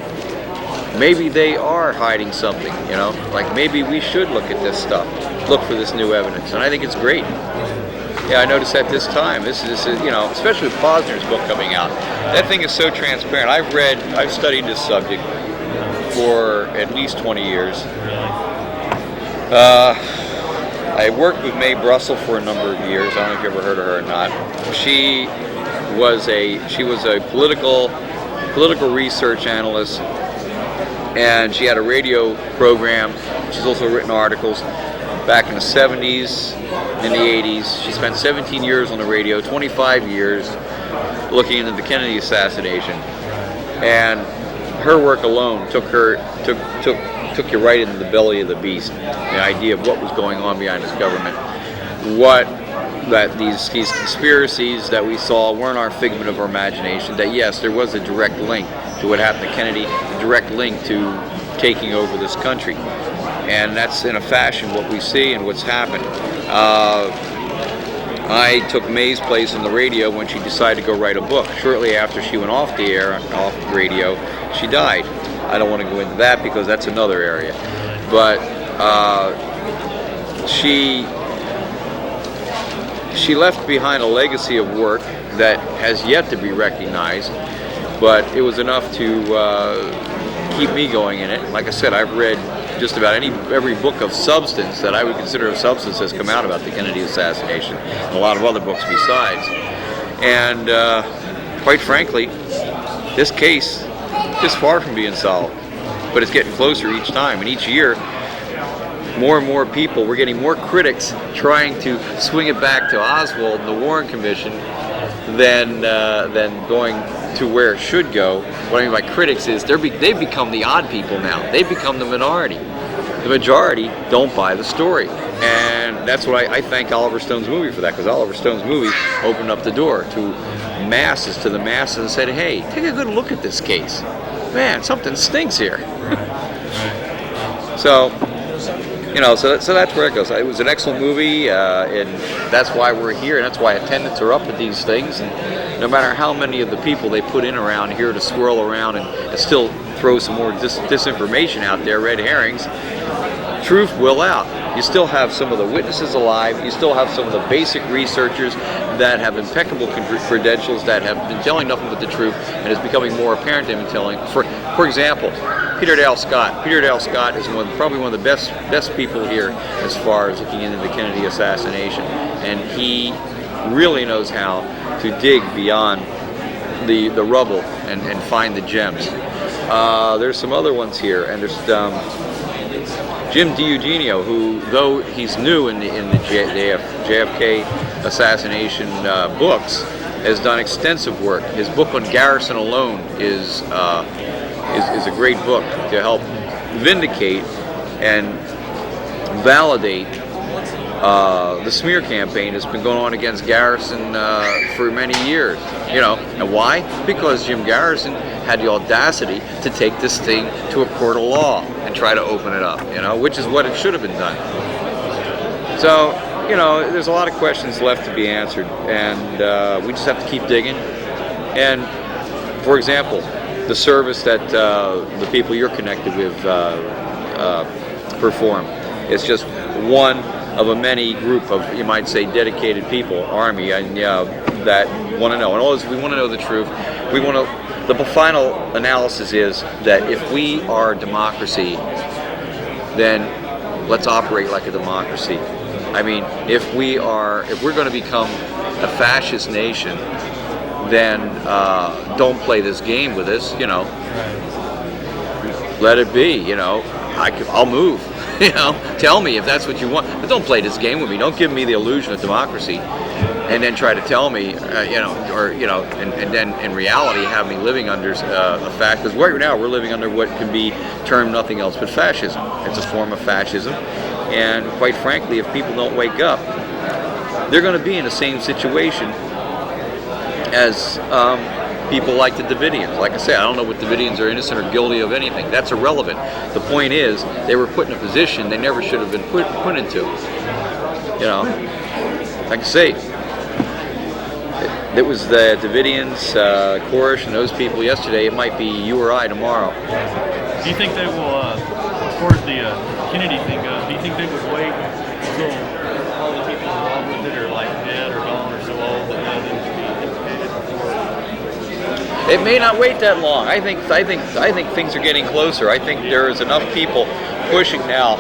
maybe they are hiding something, you know, like maybe we should look at this stuff, look for this new evidence, and I think it's great. Yeah, I noticed at this time, this is, you know, especially with Posner's book coming out, that thing is so transparent. I've studied this subject for at least 20 years. I worked with Mae Brussel for a number of years. I don't know if you ever heard of her or not. She was a political research analyst, and she had a radio program. She's also written articles back in the 70s, in the 80s. She spent 17 years on the radio, 25 years looking into the Kennedy assassination, and her work alone took you right into the belly of the beast. The idea of what was going on behind this government, that these conspiracies that we saw weren't our figment of our imagination. That yes, there was a direct link to what happened to Kennedy, a direct link to taking over this country, and that's in a fashion what we see and what's happened. I took Mae's place on the radio when she decided to go write a book. Shortly after she went off the air, off the radio, she died. I don't want to go into that because that's another area. But she left behind a legacy of work that has yet to be recognized, but it was enough to keep me going in it. Like I said, I've read just about every book of substance that I would consider of substance has come out about the Kennedy assassination, and a lot of other books besides. And quite frankly, this case is far from being solved, but it's getting closer each time, and each year more and more people, we're getting more critics trying to swing it back to Oswald and the Warren Commission than going to where it should go. What I mean by critics is they've become the odd people now. They've become the minority. The majority don't buy the story, and that's what I thank Oliver Stone's movie for that, because Oliver Stone's movie opened up the door to the masses and said, hey, take a good look at this case. Man, something stinks here. So, you know, so that's where it goes. It was an excellent movie, and that's why we're here, and that's why attendants are up at these things. And no matter how many of the people they put in around here to swirl around and still throw some more disinformation out there, red herrings, truth will out. You still have some of the witnesses alive. You still have some of the basic researchers that have impeccable credentials, that have been telling nothing but the truth, and it's becoming more apparent they've been telling. For example, Peter Dale Scott. Peter Dale Scott is probably one of the best people here as far as looking into the Kennedy assassination, and he really knows how to dig beyond the rubble and find the gems. There's some other ones here, and there's Jim DiEugenio, who, though he's new in the JFK assassination books, has done extensive work. His book on Garrison alone is a great book to help vindicate and validate the smear campaign that's been going on against Garrison for many years. You know, and why? Because Jim Garrison had the audacity to take this thing to a court of law and try to open it up, you know, which is what it should have been done. So, you know, there's a lot of questions left to be answered, and we just have to keep digging. And, for example, the service that the people you're connected with perform, it's just one of a many group of, you might say, dedicated people, Army, and that want to know. And all this, we want to know the truth. We want to. The final analysis is that if we are a democracy, then let's operate like a democracy. I mean, if we're going to become a fascist nation, then don't play this game with us. You know, let it be. You know, I'll move. You know, tell me if that's what you want, but don't play this game with me. Don't give me the illusion of democracy. and then try to tell me, and then in reality have me living under a fact, because right now we're living under what can be termed nothing else but fascism. It's a form of fascism, and quite frankly, if people don't wake up, they're going to be in the same situation as people like the Davidians. Like I say, I don't know what Davidians are innocent or guilty of anything. That's irrelevant. The point is, they were put in a position they never should have been put into. Like I say, it was the Davidians, Koresh, and those people yesterday. It might be you or I tomorrow. Do you think they will, as far as the Kennedy thing goes, do you think they would wait until all the people involved with it are like dead or gone or so old that none of them can be implicated before? It may not wait that long. I think things are getting closer. I think there is enough people pushing now.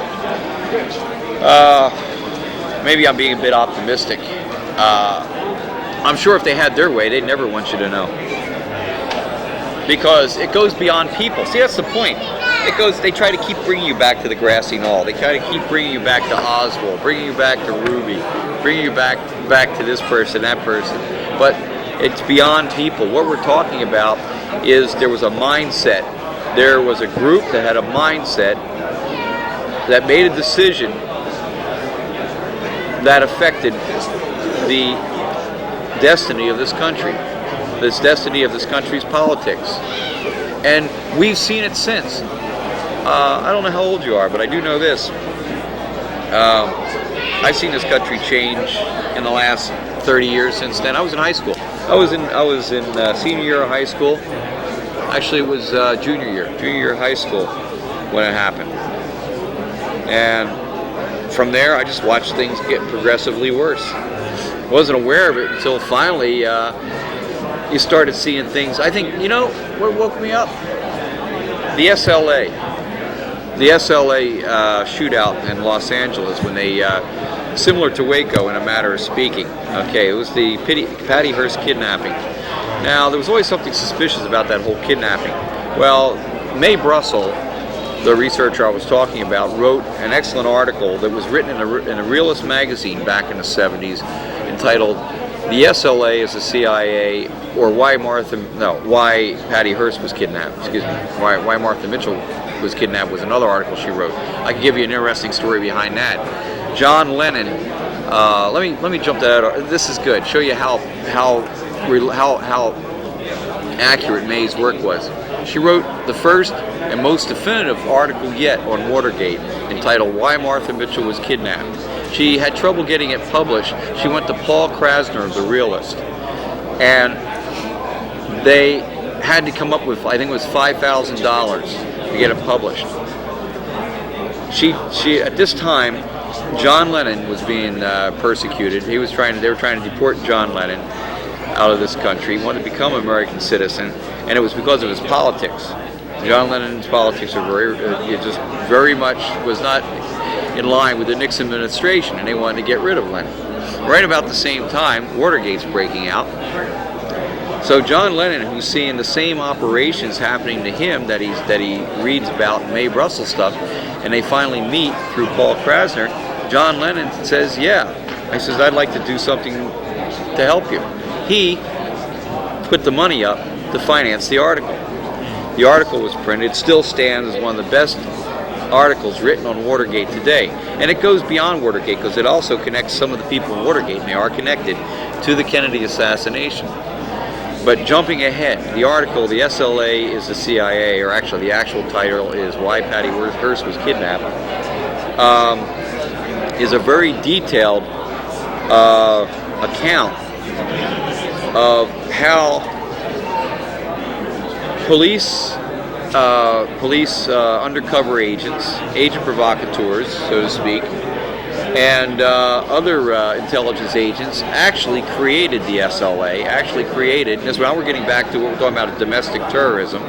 Maybe I'm being a bit optimistic. I'm sure if they had their way, they'd never want you to know. Because it goes beyond people. See, that's the point. They try to keep bringing you back to the grassy knoll. They try to keep bringing you back to Oswald, bringing you back to Ruby, bringing you back to this person, that person. But it's beyond people. What we're talking about is there was a mindset. There was a group that had a mindset that made a decision that affected the destiny of this country, this destiny of this country's politics. And we've seen it since. I don't know how old you are, but I do know this. I've seen this country change in the last 30 years since then. I was in high school. I was in senior year of high school. Actually, it was junior year of high school when it happened. And from there, I just watched things get progressively worse. Wasn't aware of it until finally you started seeing things. I think, what woke me up? The SLA shootout in Los Angeles when they, similar to Waco in a matter of speaking. Okay, it was the Patty Hearst kidnapping. Now, there was always something suspicious about that whole kidnapping. Well, Mae Brussel, the researcher I was talking about, wrote an excellent article that was written in a Realist magazine back in the 70s entitled "The SLA is the CIA," or why Patty Hearst was kidnapped. Excuse me. Why Martha Mitchell was kidnapped was another article she wrote. I can give you an interesting story behind that. John Lennon. Let me jump that out. This is good. Show you how accurate Mae's work was. She wrote the first and most definitive article yet on Watergate, entitled "Why Martha Mitchell Was Kidnapped." She had trouble getting it published. She went to Paul Krasner of the Realist, and they had to come up with, I think it was $5,000 to get it published. She at this time, John Lennon was being persecuted. They were trying to deport John Lennon out of this country. He wanted to become an American citizen, and it was because of his politics. John Lennon's politics were very much was not in line with the Nixon administration, and they wanted to get rid of Lennon. Right about the same time, Watergate's breaking out. So John Lennon, who's seeing the same operations happening to him that he reads about in Mae Brussel stuff, and they finally meet through Paul Krasner, John Lennon says, "Yeah." He says, "I'd like to do something to help you." He put the money up to finance the article. The article was printed. It still stands as one of the best articles written on Watergate today. And it goes beyond Watergate because it also connects some of the people in Watergate, and they are connected to the Kennedy assassination. But jumping ahead, the article, "The SLA is the CIA," or actually the actual title is "Why Patty Hearst Was Kidnapped," is a very detailed account of how police undercover agents, agent provocateurs, so to speak, and other intelligence agents actually created the SLA, and this, now we're getting back to what we're talking about, domestic terrorism,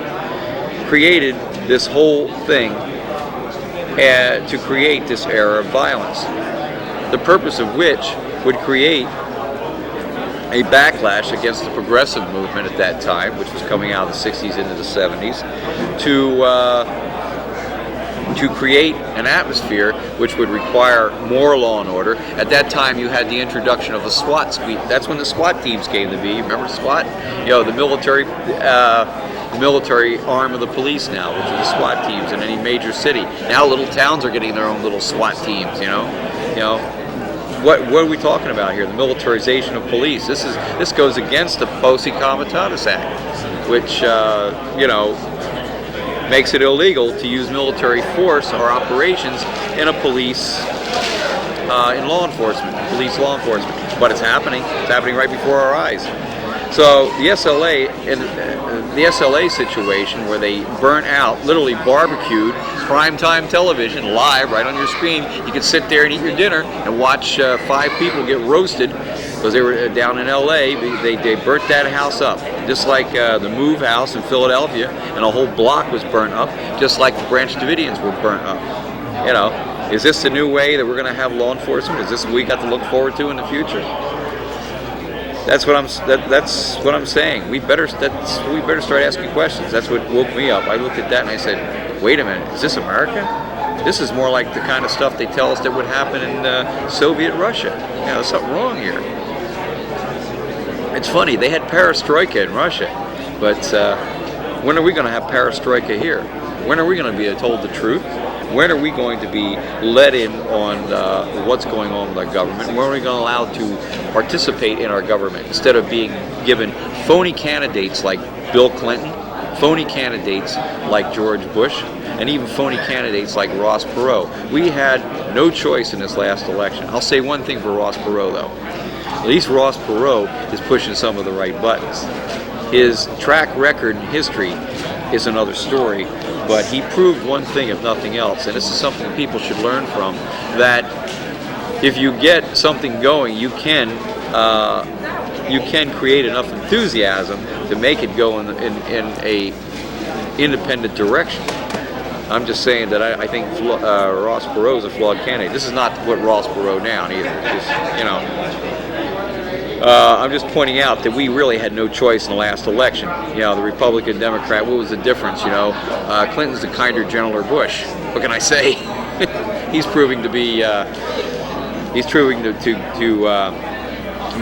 created this whole thing to create this era of violence, the purpose of which would create a backlash against the progressive movement at that time, which was coming out of the 60s into the 70s, to to create an atmosphere which would require more law and order. At that time, you had the introduction of the SWAT. That's when the SWAT teams came to be. Remember SWAT? The military arm of the police now, which are the SWAT teams in any major city. Now little towns are getting their own little SWAT teams. What are we talking about here? The militarization of police. This goes against the Posse Comitatus Act, which makes it illegal to use military force or operations in a police, in law enforcement, police law enforcement. But it's happening. It's happening right before our eyes. So the SLA situation where they burnt out, literally barbecued primetime television live right on your screen. You could sit there and eat your dinner and watch 5 people get roasted because they were down in LA. They burnt that house up, just like the Move House in Philadelphia, and a whole block was burnt up, just like the Branch Davidians were burnt up. Is this the new way that we're going to have law enforcement? Is this what we got to look forward to in the future? That's what I'm saying. We better start asking questions. That's what woke me up. I looked at that and I said, "Wait a minute, is this America? This is more like the kind of stuff they tell us that would happen in Soviet Russia. There's something wrong here." It's funny, they had perestroika in Russia, but when are we going to have perestroika here? When are we going to be told the truth? When are we going to be let in on what's going on with our government? When are we going to allow to participate in our government instead of being given phony candidates like Bill Clinton, phony candidates like George Bush, and even phony candidates like Ross Perot? We had no choice in this last election. I'll say one thing for Ross Perot, though. At least Ross Perot is pushing some of the right buttons. His track record and history is another story, but he proved one thing, if nothing else, and this is something that people should learn from, that if you get something going, you can create enough enthusiasm to make it go in a independent direction. I'm just saying that I think Ross Perot is a flawed candidate. This is not what Ross Perot down either. I'm just pointing out that we really had no choice in the last election. The Republican, Democrat, what was the difference? Clinton's the kinder, gentler Bush. What can I say? He's proving to be,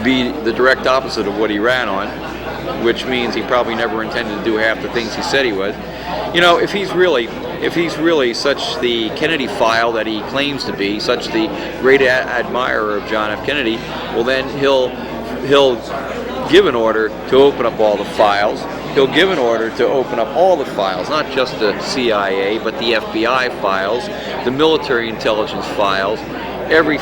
be the direct opposite of what he ran on, which means he probably never intended to do half the things he said he would. If he's really such the Kennedy file that he claims to be, such the great admirer of John F. Kennedy, well then he'll give an order to open up all the files. He'll give an order to open up all the files, not just the CIA, but the FBI files, the military intelligence files, every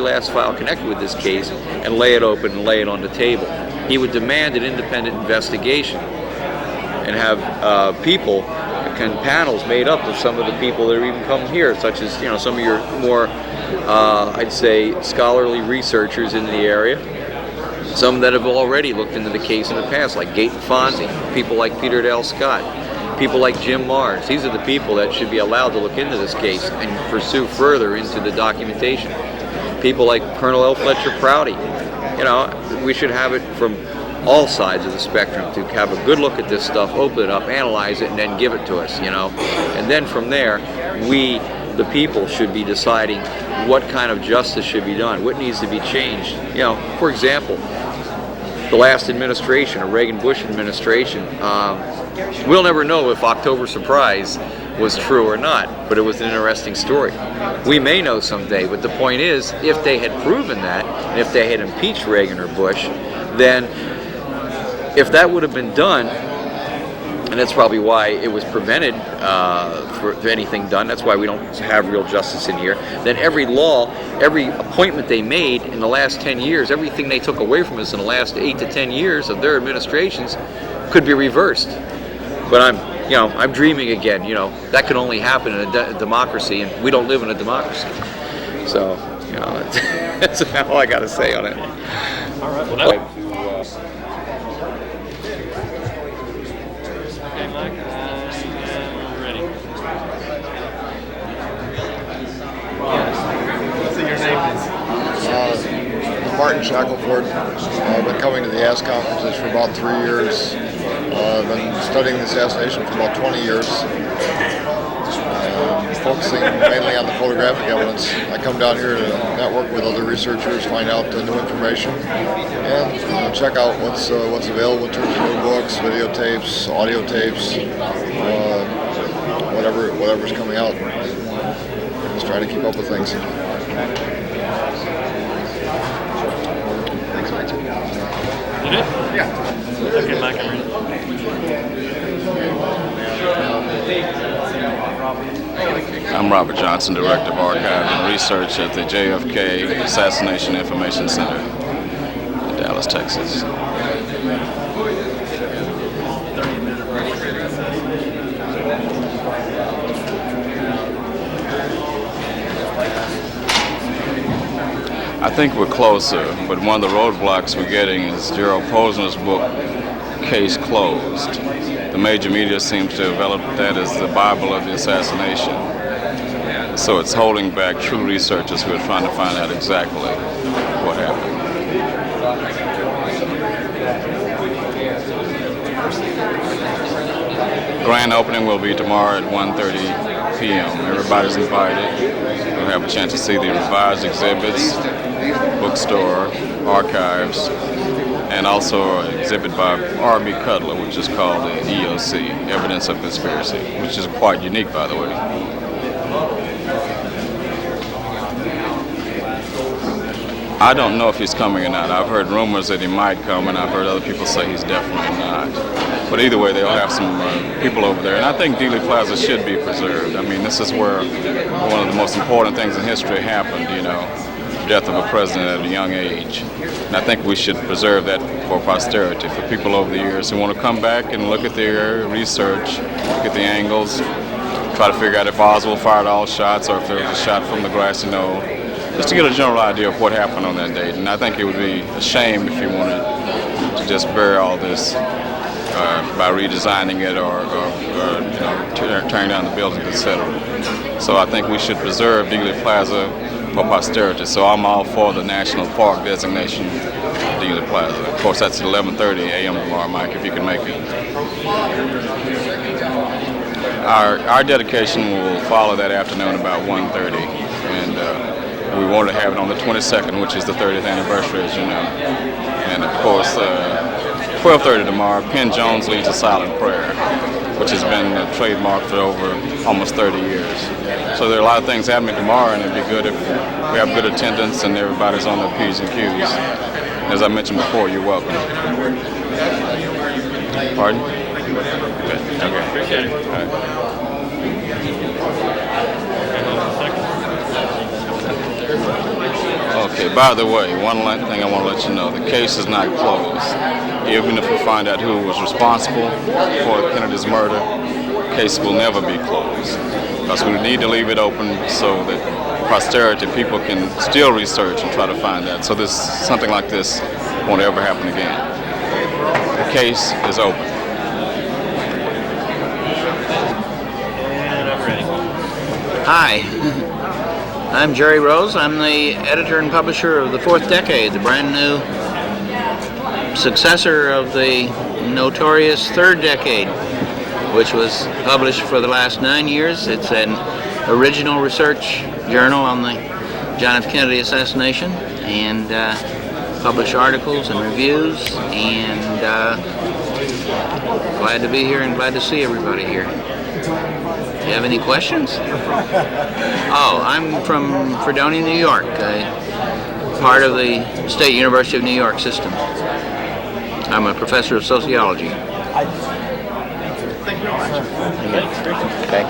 last file connected with this case, and lay it open and lay it on the table. He would demand an independent investigation and have panels made up of some of the people that have even come here, such as some of your more, I'd say, scholarly researchers in the area. Some that have already looked into the case in the past, like Gate and Fonzie, people like Peter Dale Scott, people like Jim Mars. These are the people that should be allowed to look into this case and pursue further into the documentation. People like Colonel L. Fletcher Prouty. We should have it from all sides of the spectrum to have a good look at this stuff, open it up, analyze it, and then give it to us, And then from there, we, the people, should be deciding what kind of justice should be done, what needs to be changed. For example, the last administration, a Reagan-Bush administration, we'll never know if October Surprise was true or not, but it was an interesting story. We may know someday, but the point is, if they had proven that, and if they had impeached Reagan or Bush, then if that would have been done, and that's probably why it was prevented for anything done, that's why we don't have real justice in here, then every law, every appointment they made in the last 10 years, everything they took away from us in the last 8 to 10 years of their administrations could be reversed. But I'm dreaming again, that can only happen in a democracy, and we don't live in a democracy. So, that's all I got to say on it. All right, well, Martin Shackelford. I've been coming to the ASK conferences for about 3 years. I've been studying the assassination for about 20 years, focusing mainly on the photographic evidence. I come down here to network with other researchers, find out new information, and check out what's available in terms of new books, videotapes, audio tapes, whatever's coming out. Just trying to keep up with things. You did? Yeah. Okay, Mike, I'm ready. I'm Robert Johnson, Director of Archives and Research at the JFK Assassination Information Center in Dallas, Texas. I think we're closer, but one of the roadblocks we're getting is Gerald Posner's book, Case Closed. The major media seems to develop that as the Bible of the assassination. So it's holding back true researchers who are trying to find out exactly what happened. Grand opening will be tomorrow at 1:30 p.m. Everybody's invited. You'll have a chance to see the revised exhibits, bookstore, archives, and also an exhibit by R.B. Cutler, which is called the EOC, Evidence of Conspiracy, which is quite unique, by the way. I don't know if he's coming or not. I've heard rumors that he might come, and I've heard other people say he's definitely not. But either way, they'll have some people over there. And I think Dealey Plaza should be preserved. I mean, this is where one of the most important things in history happened, you know, death of a president at a young age. And I think we should preserve that for posterity, for people over the years who want to come back and look at their research, look at the angles, try to figure out if Oswald fired all shots or if there was a shot from the grassy knoll, just to get a general idea of what happened on that date. And I think it would be a shame if you wanted to just bury all this by redesigning it or you know, tearing down the buildings, etc. So I think we should preserve Dealey Plaza for posterity. So I'm all for the national park designation of Dealey Plaza. Of course, that's at 11:30 a.m. tomorrow, Mike, if you can make it. Our dedication will follow that afternoon about 1:30, and we want to have it on the 22nd, which is the 30th anniversary, as you know. And of course, 12:30 tomorrow, Penn Jones leads a silent prayer, which has been trademarked for over almost 30 years. So there are a lot of things happening tomorrow, and it'd be good if we have good attendance and everybody's on their P's and Q's. As I mentioned before, you're welcome. Pardon? Good. Okay. All right. Okay, by the way, one thing I want to let you know, the case is not closed. Even if we find out who was responsible for Kennedy's murder, the case will never be closed. Because we need to leave it open so that posterity, people can still research and try to find that. So something like this won't ever happen again. The case is open. And I'm ready. Hi. I'm Jerry Rose. I'm the editor and publisher of The Fourth Decade, the brand new successor of the notorious Third Decade, which was published for the last 9 years. It's an original research journal on the John F. Kennedy assassination, and publish articles and reviews, and glad to be here and glad to see everybody here. Do you have any questions? Oh, I'm from Fredonia, New York, part of the State University of New York system. I'm a professor of sociology. Thank you very much. Okay.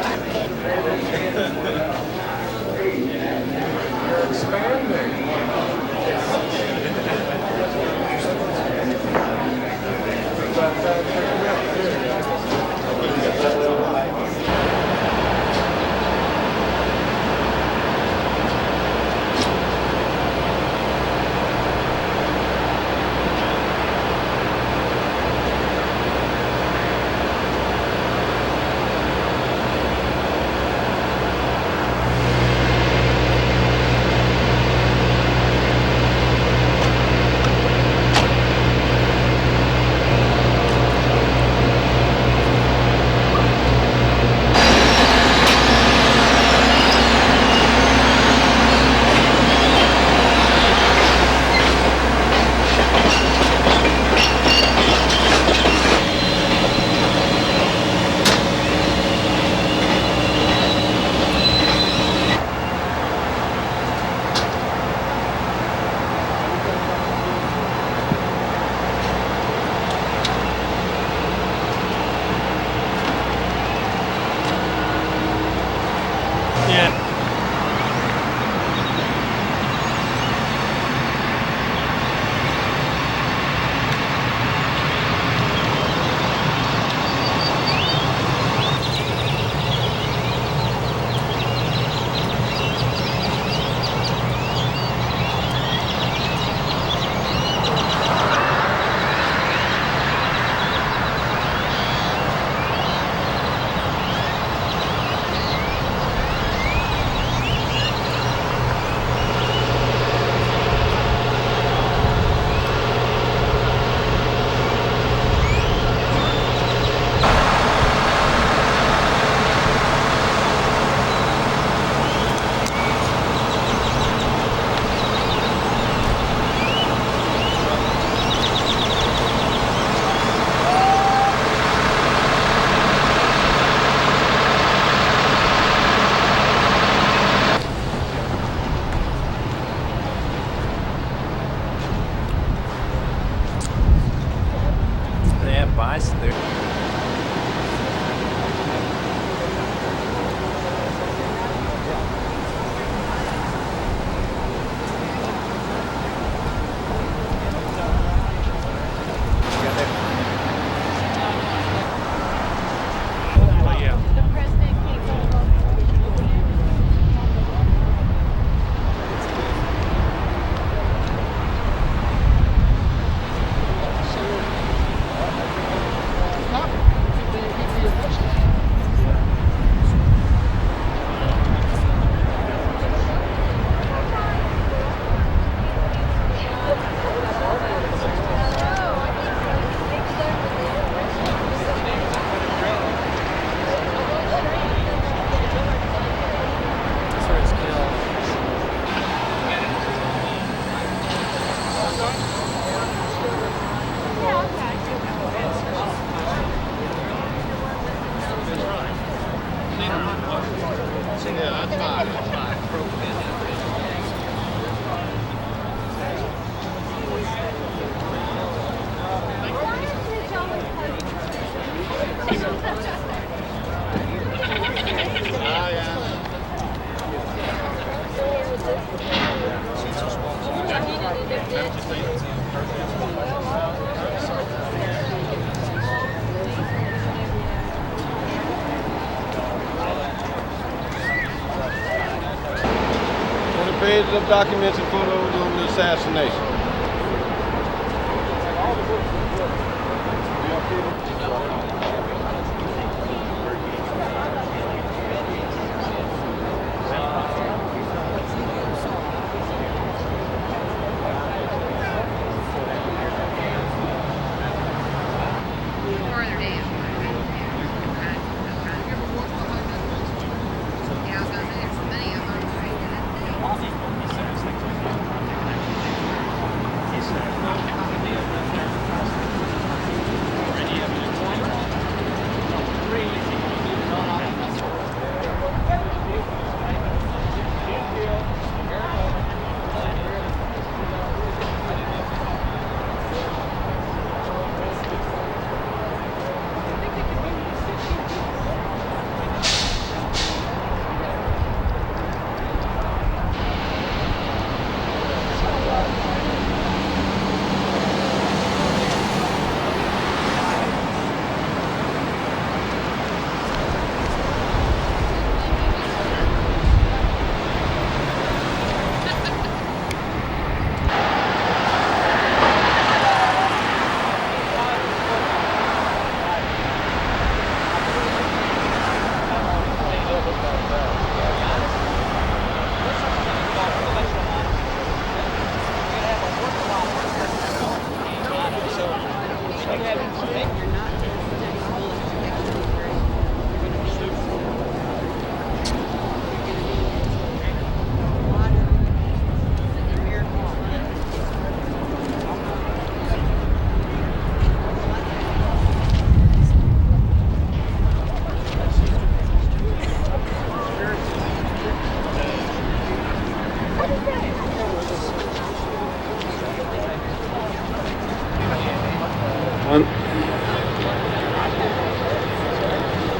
Pages of documents and photos on the assassination.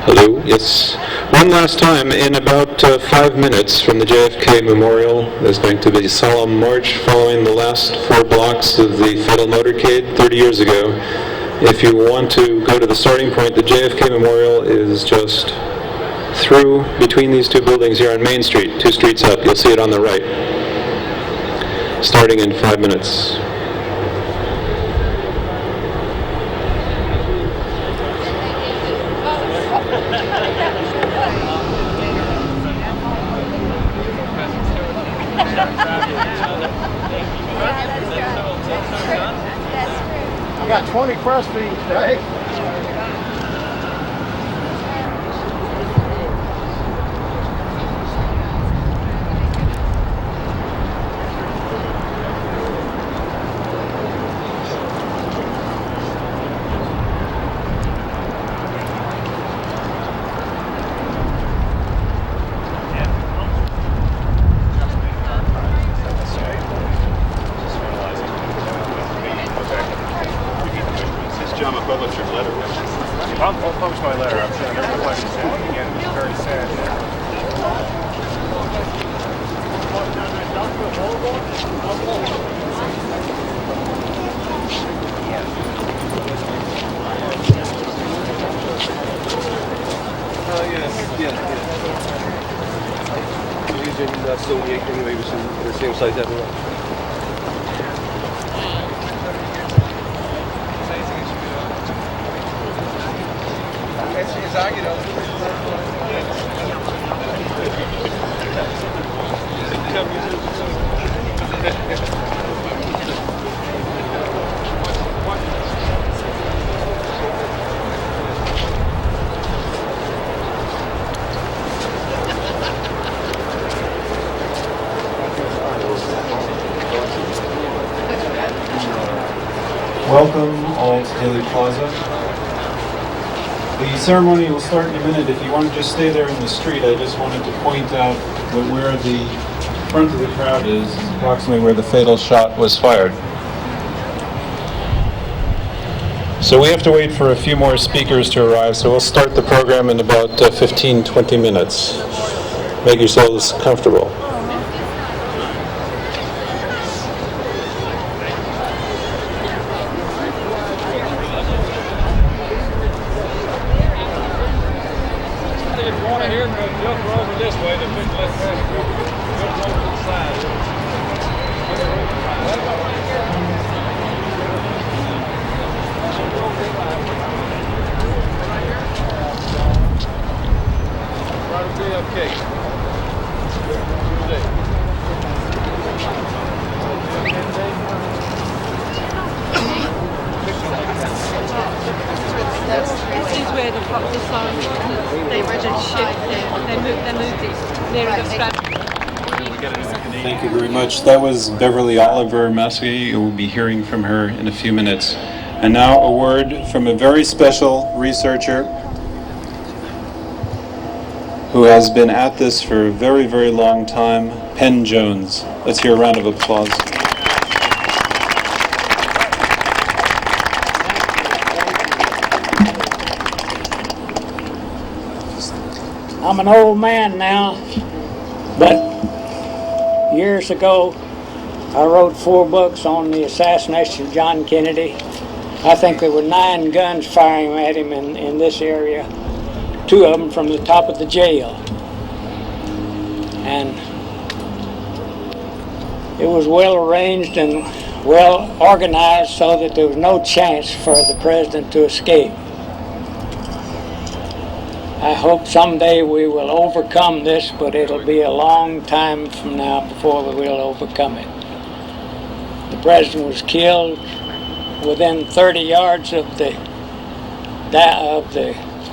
Hello, yes. One last time, in about 5 minutes from the JFK Memorial, there's going to be a solemn march following the last 4 blocks of the fatal motorcade 30 years ago. If you want to go to the starting point, the JFK Memorial is just through between these 2 buildings here on Main Street, 2 streets up. You'll see it on the right. Starting in 5 minutes. I got 20 press feeds today. I'll publish my letter. I'm sure everybody's looking at it. It's very sad. He's in Zodiac anyway, he was in the same size everywhere. Welcome all to Daily Plaza. The ceremony will start in a minute. If you want to just stay there in the street, I just wanted to point out that where the front of the crowd is approximately where the fatal shot was fired. So we have to wait for a few more speakers to arrive, so we'll start the program in about 15-20 minutes. Make yourselves comfortable. This is where the sign was. They originally shipped. They moved it near the strap. Thank you very much. That was Beverly Oliver Maskey. You will be hearing from her in a few minutes. And now a word from a very special researcher who has been at this for a very, very long time, Penn Jones. Let's hear a round of applause. I'm an old man now, but years ago I wrote 4 books on the assassination of John Kennedy. I think there were 9 guns firing at him in this area, 2 of them from the top of the jail. And it was well arranged and well organized so that there was no chance for the president to escape. I hope someday we will overcome this, but it'll be a long time from now before we will overcome it. The president was killed within 30 yards of the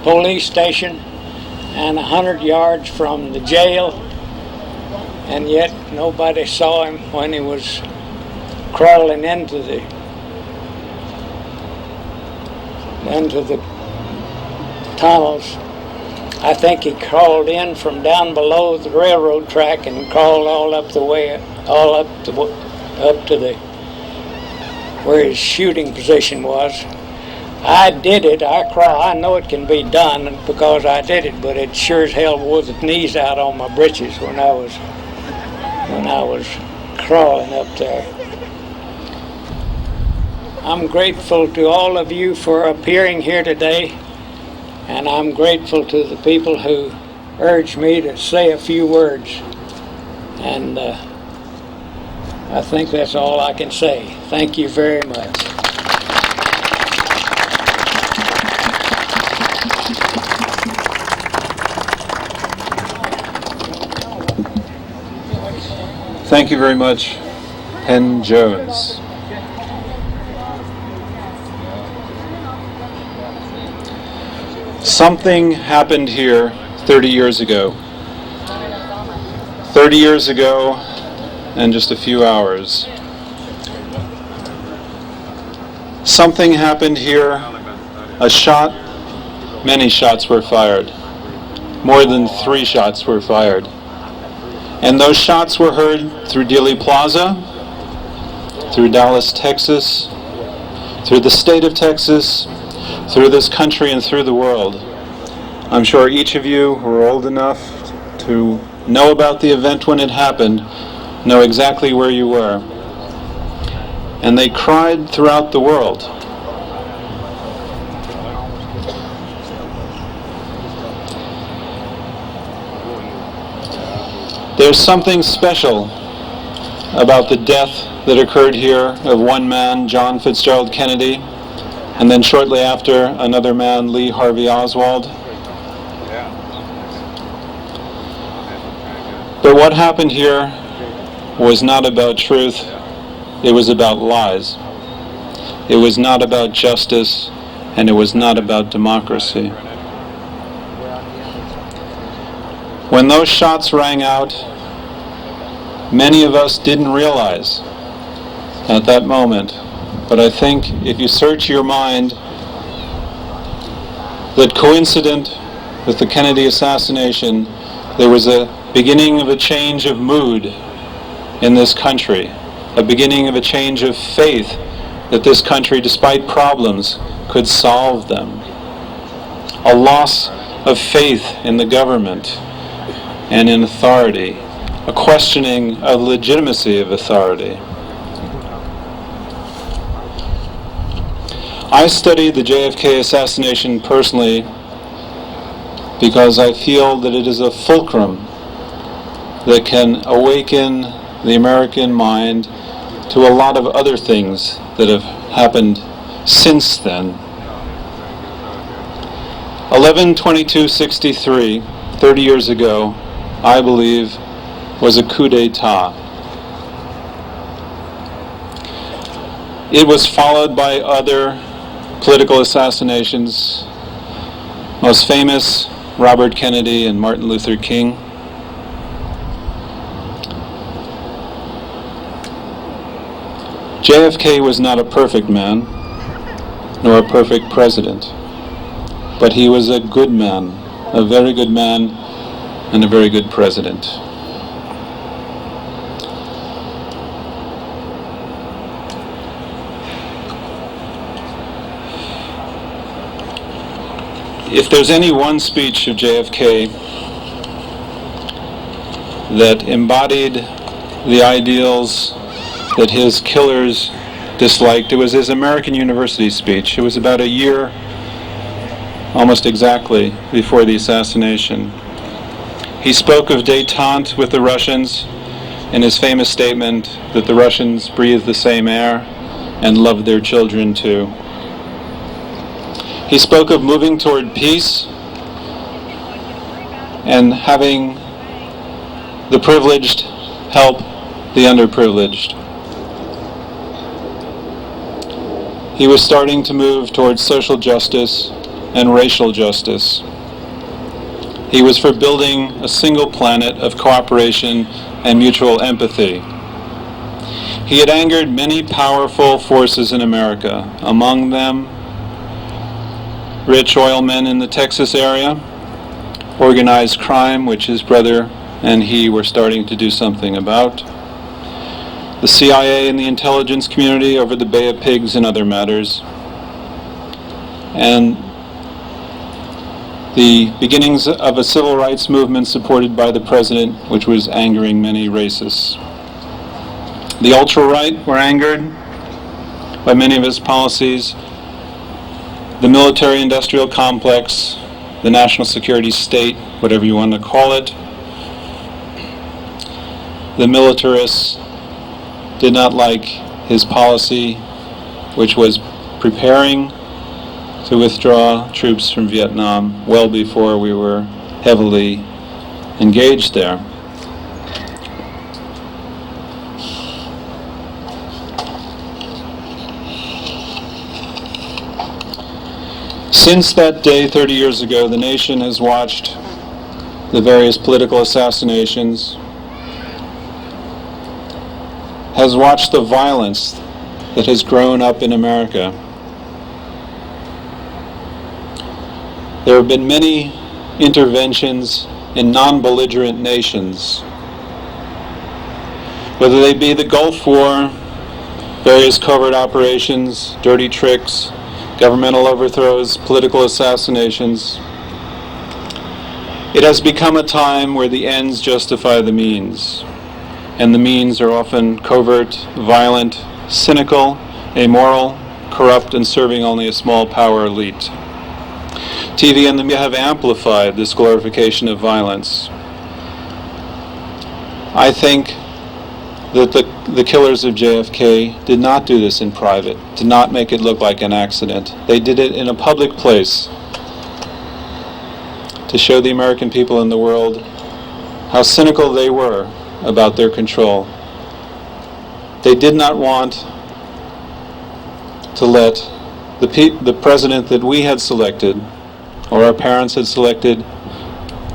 police station and 100 yards from the jail, and yet nobody saw him when he was crawling into the tunnels. I think he crawled in from down below the railroad track and crawled all up the way, up to where his shooting position was. I did it. I know it can be done because I did it, but it sure as hell wore the knees out on my britches when I was crawling up there. I'm grateful to all of you for appearing here today. And I'm grateful to the people who urged me to say a few words. And I think that's all I can say. Thank you very much. Thank you very much, Penn Jones. Something happened here 30 years ago. 30 years ago and just a few hours. Something happened here. A shot, many shots were fired. More than 3 shots were fired. And those shots were heard through Dealey Plaza, through Dallas, Texas, through the state of Texas, through this country and through the world. I'm sure each of you who are old enough to know about the event when it happened know exactly where you were. And they cried throughout the world. There's something special about the death that occurred here of one man, John Fitzgerald Kennedy, and then shortly after, another man, Lee Harvey Oswald. But what happened here was not about truth, it was about lies. It was not about justice, and it was not about democracy. When those shots rang out, many of us didn't realize at that moment. But I think if you search your mind, that coincident with the Kennedy assassination, there was a beginning of a change of mood in this country, a beginning of a change of faith that this country, despite problems, could solve them. A loss of faith in the government and in authority, a questioning of legitimacy of authority. I studied the JFK assassination personally because I feel that it is a fulcrum that can awaken the American mind to a lot of other things that have happened since then. 11/22/63, 30 years ago, I believe, was a coup d'etat. It was followed by other political assassinations, most famous Robert Kennedy and Martin Luther King. JFK was not a perfect man, nor a perfect president, but he was a good man, a very good man, and a very good president. If there's any one speech of JFK that embodied the ideals that his killers disliked, it was his American University speech. It was about a year, almost exactly, before the assassination. He spoke of détente with the Russians in his famous statement that the Russians breathe the same air and love their children too. He spoke of moving toward peace and having the privileged help the underprivileged. He was starting to move towards social justice and racial justice. He was for building a single planet of cooperation and mutual empathy. He had angered many powerful forces in America, among them rich oil men in the Texas area, organized crime, which his brother and he were starting to do something about, the CIA and the intelligence community over the Bay of Pigs and other matters, and the beginnings of a civil rights movement supported by the president, which was angering many racists. The ultra-right were angered by many of his policies. The military-industrial complex, the national security state, whatever you want to call it, the militarists did not like his policy, which was preparing to withdraw troops from Vietnam well before we were heavily engaged there. Since that day 30 years ago, the nation has watched the various political assassinations, has watched the violence that has grown up in America. There have been many interventions in non-belligerent nations, whether they be the Gulf War, various covert operations, dirty tricks, governmental overthrows, political assassinations. It has become a time where the ends justify the means, and the means are often covert, violent, cynical, amoral, corrupt, and serving only a small power elite. TV and the media have amplified this glorification of violence. I think that the killers of JFK did not do this in private, did not make it look like an accident. They did it in a public place to show the American people in the world how cynical they were about their control. They did not want to let the president that we had selected, or our parents had selected,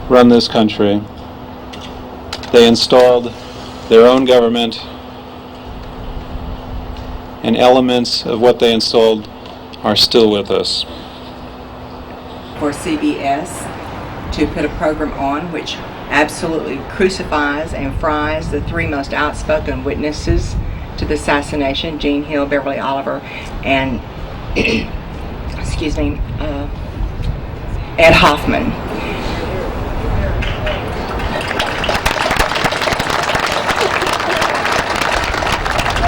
run this country. They installed their own government, and elements of what they installed are still with us. For for CBS to put a program on which absolutely crucifies and fries the three most outspoken witnesses to the assassination, Jean Hill, Beverly Oliver, and excuse me, Ed Hoffman.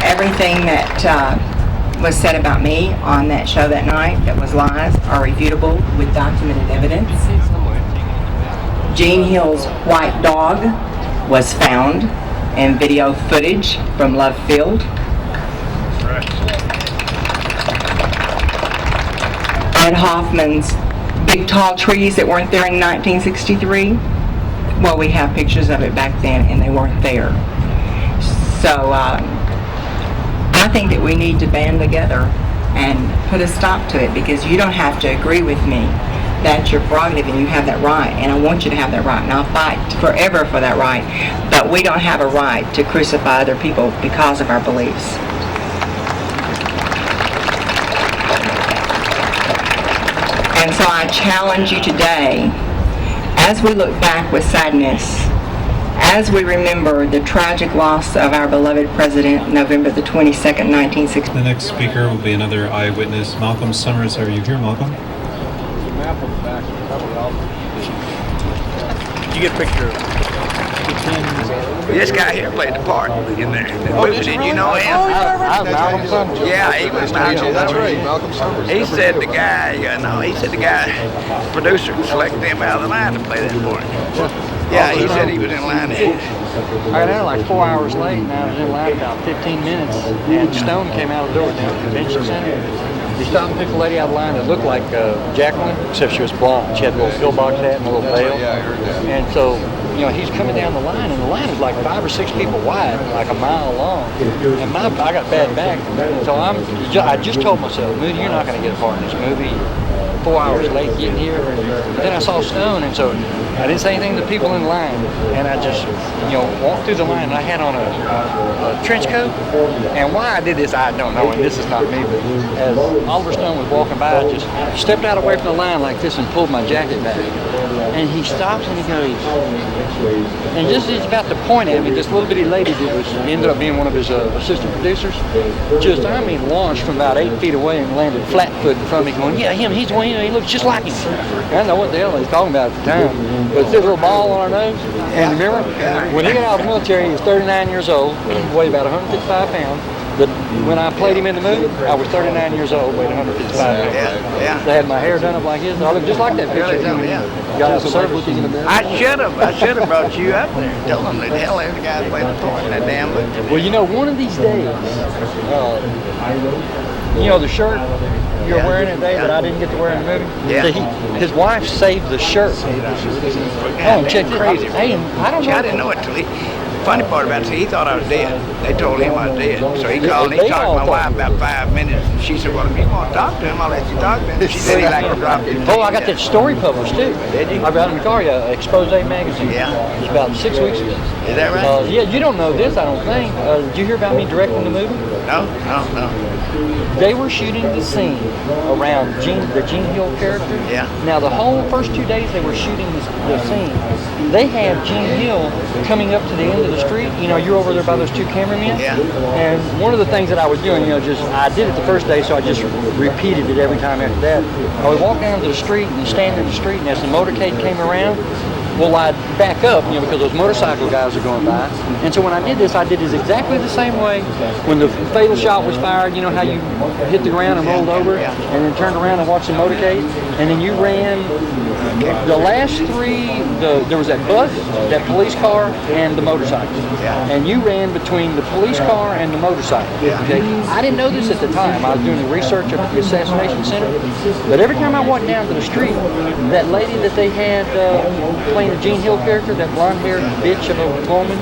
Everything that was said about me on that show that night that was lies are refutable with documented evidence. Jean Hill's white dog was found in video footage from Love Field. Ed Hoffman's big tall trees that weren't there in 1963, well, we have pictures of it back then and they weren't there. So I think that we need to band together and put a stop to it, because you don't have to agree with me. That's your prerogative and you have that right, and I want you to have that right, and I'll fight forever for that right. But we don't have a right to crucify other people because of our beliefs. And so I challenge you today, as we look back with sadness, as we remember the tragic loss of our beloved president, November the 22nd, 1960. The next speaker will be another eyewitness. Malcolm Summers, are you here, Malcolm? You get a picture of This guy here played the part in there. Did you know him? Malcolm Summers. Yeah, he was Malcolm. That's right, Malcolm Summers. He said the guy, producer selected him out of the line to play that part. Yeah, he said he was in line. I got there like 4 hours late, and I was in line about 15 minutes, and Stone came out of the door down at the convention center. He stopped and picked a lady out of line that looked like Jacqueline, except she was blonde. She had a little pillbox hat and a little veil. Yeah, I heard that. And so, you know, he's coming down the line, and the line is like 5 or 6 people wide, like a mile long. And I got bad back, so I just told myself, Moody, you're not going to get a part in this movie. 4 hours late getting here. But then I saw Stone, and so I didn't say anything to the people in line, and I just, walked through the line, and I had on a trench coat, and why I did this, I don't know, and this is not me, but as Oliver Stone was walking by, I just stepped out away from the line like this and pulled my jacket back, and he stops and he goes, and just as he's about to point at me, this little bitty lady that ended up being one of his assistant producers, launched from about 8 feet away and landed flat-footed in front of me going, yeah, him, he's the one, he looks just like him. I don't know what the hell he's talking about at the time, but it's a little ball on our nose. And remember, when he got out of the military, he was 39 years old, weighed about 155 pounds. When I played him in the movie, I was 39 years old, weighed 155 pounds. Yeah. They had my hair done up like his. I looked just like that picture. Got out of service looking in the mirror. I should have brought you up there and told them that hell every guy played the part in that damn movie. Well, one of these days, the shirt you're wearing today that I didn't get to wear in the movie? Yeah. His wife saved the shirt. Oh, check crazy. Hey, I don't know. I didn't know it till funny part about it, he thought I was dead. They told him I was dead. So he called and he talked to my wife about 5 minutes. And she said, well, if you want to talk to him, I'll let you talk to him. She said he liked to drop you. Oh, I got that story published too. Did you? I got it in the car, Expose magazine. Yeah. It's about 6 weeks ago. Is that right? Yeah, you don't know this, I don't think. Did you hear about me directing the movie? No. They were shooting the scene around the Jean Hill character. Yeah. Now, the whole first 2 days they were shooting the scene, they had Jean Hill coming up to the end of the street. You're over there by those 2 cameramen. Yeah. And one of the things that I was doing, I did it the first day, so I just repeated it every time after that. I would walk down to the street and stand in the street, and as the motorcade came around, well, I'd back up, because those motorcycle guys are going by. And so when I did this exactly the same way. When the fatal shot was fired, how you hit the ground and rolled over, and then turned around and watched the motorcade, and then you ran the last 3, there was that bus, that police car, and the motorcycle. And you ran between the police car and the motorcycle. Okay? I didn't know this at the time. I was doing the research at the Assassination Center. But every time I walked down to the street, that lady that they had playing the Jean Hill character, that blonde-haired bitch of a woman,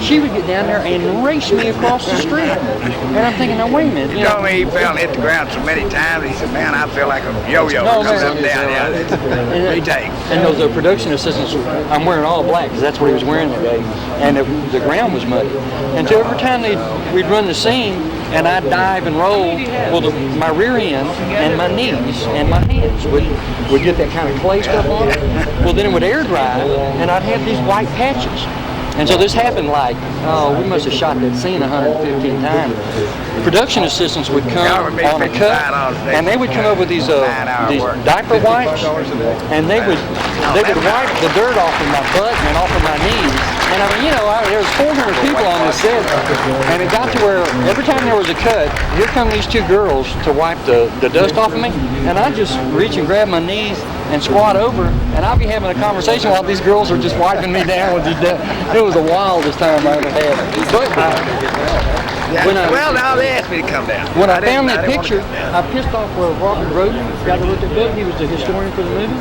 she would get down there and race me across the street. And I'm thinking, now wait a minute. You know me, he fell and hit the ground so many times. He said, man, I feel like a yo-yo coming up and down. Retake. And those production assistants, I'm wearing all black because that's what he was wearing that day. And the ground was muddy. And so every time we'd run the scene, and I'd dive and roll, well, my rear end and my knees and my hands would would get that kind of clay stuff on it. Well, then it would air dry, and I'd have these white patches. And so this happened like, we must have shot that scene 115 times. Production assistants would come on a cut, and they would come up with these diaper wipes, and they would wipe the dirt off of my butt and off of my knees. And I mean, there was 400 people on this set, and it got to where every time there was a cut, here come these two girls to wipe the dust off of me, and I'd just reach and grab my knees and squat over, and I'd be having a conversation while these girls are just wiping me down with these dust. It was the wildest time I ever had. But now they asked me to come down. When I found that picture, I pissed off where Robert Roden got to look at the book. He was the historian for the movie.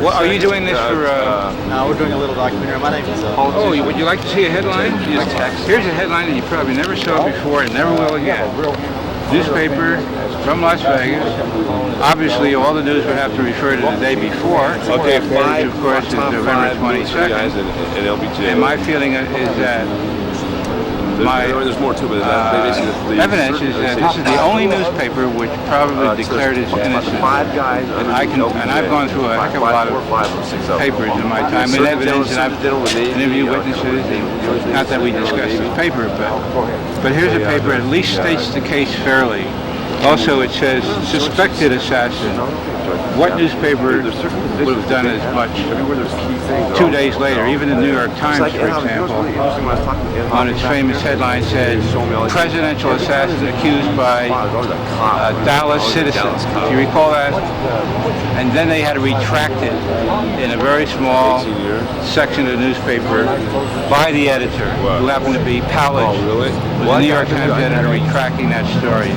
What, are you doing this for? No, we're doing a little documentary. My name is. Would you like to see a headline? Here's a headline that you probably never saw before and never will again. Newspaper from Las Vegas. Obviously, all the news would have to refer to the day before. Okay, which of course is November 22nd. And my feeling is that there's more to it. Evidence is that this is the only newspaper which probably declared its innocence. And I've gone through a heck of a lot of papers in my time in evidence, and I've interviewed witnesses. Not that we discussed this paper, but here's a paper that at least states the case fairly. Also, it says suspected assassin. What newspaper would have done as much 2 days later? Even the New York Times, for example, on its famous headline said, presidential assassin accused by Dallas citizens. Do you recall that? And then they had to retract it in a very small section of the newspaper by the editor, who happened to be Powledge, the New York Times editor, retracting that story.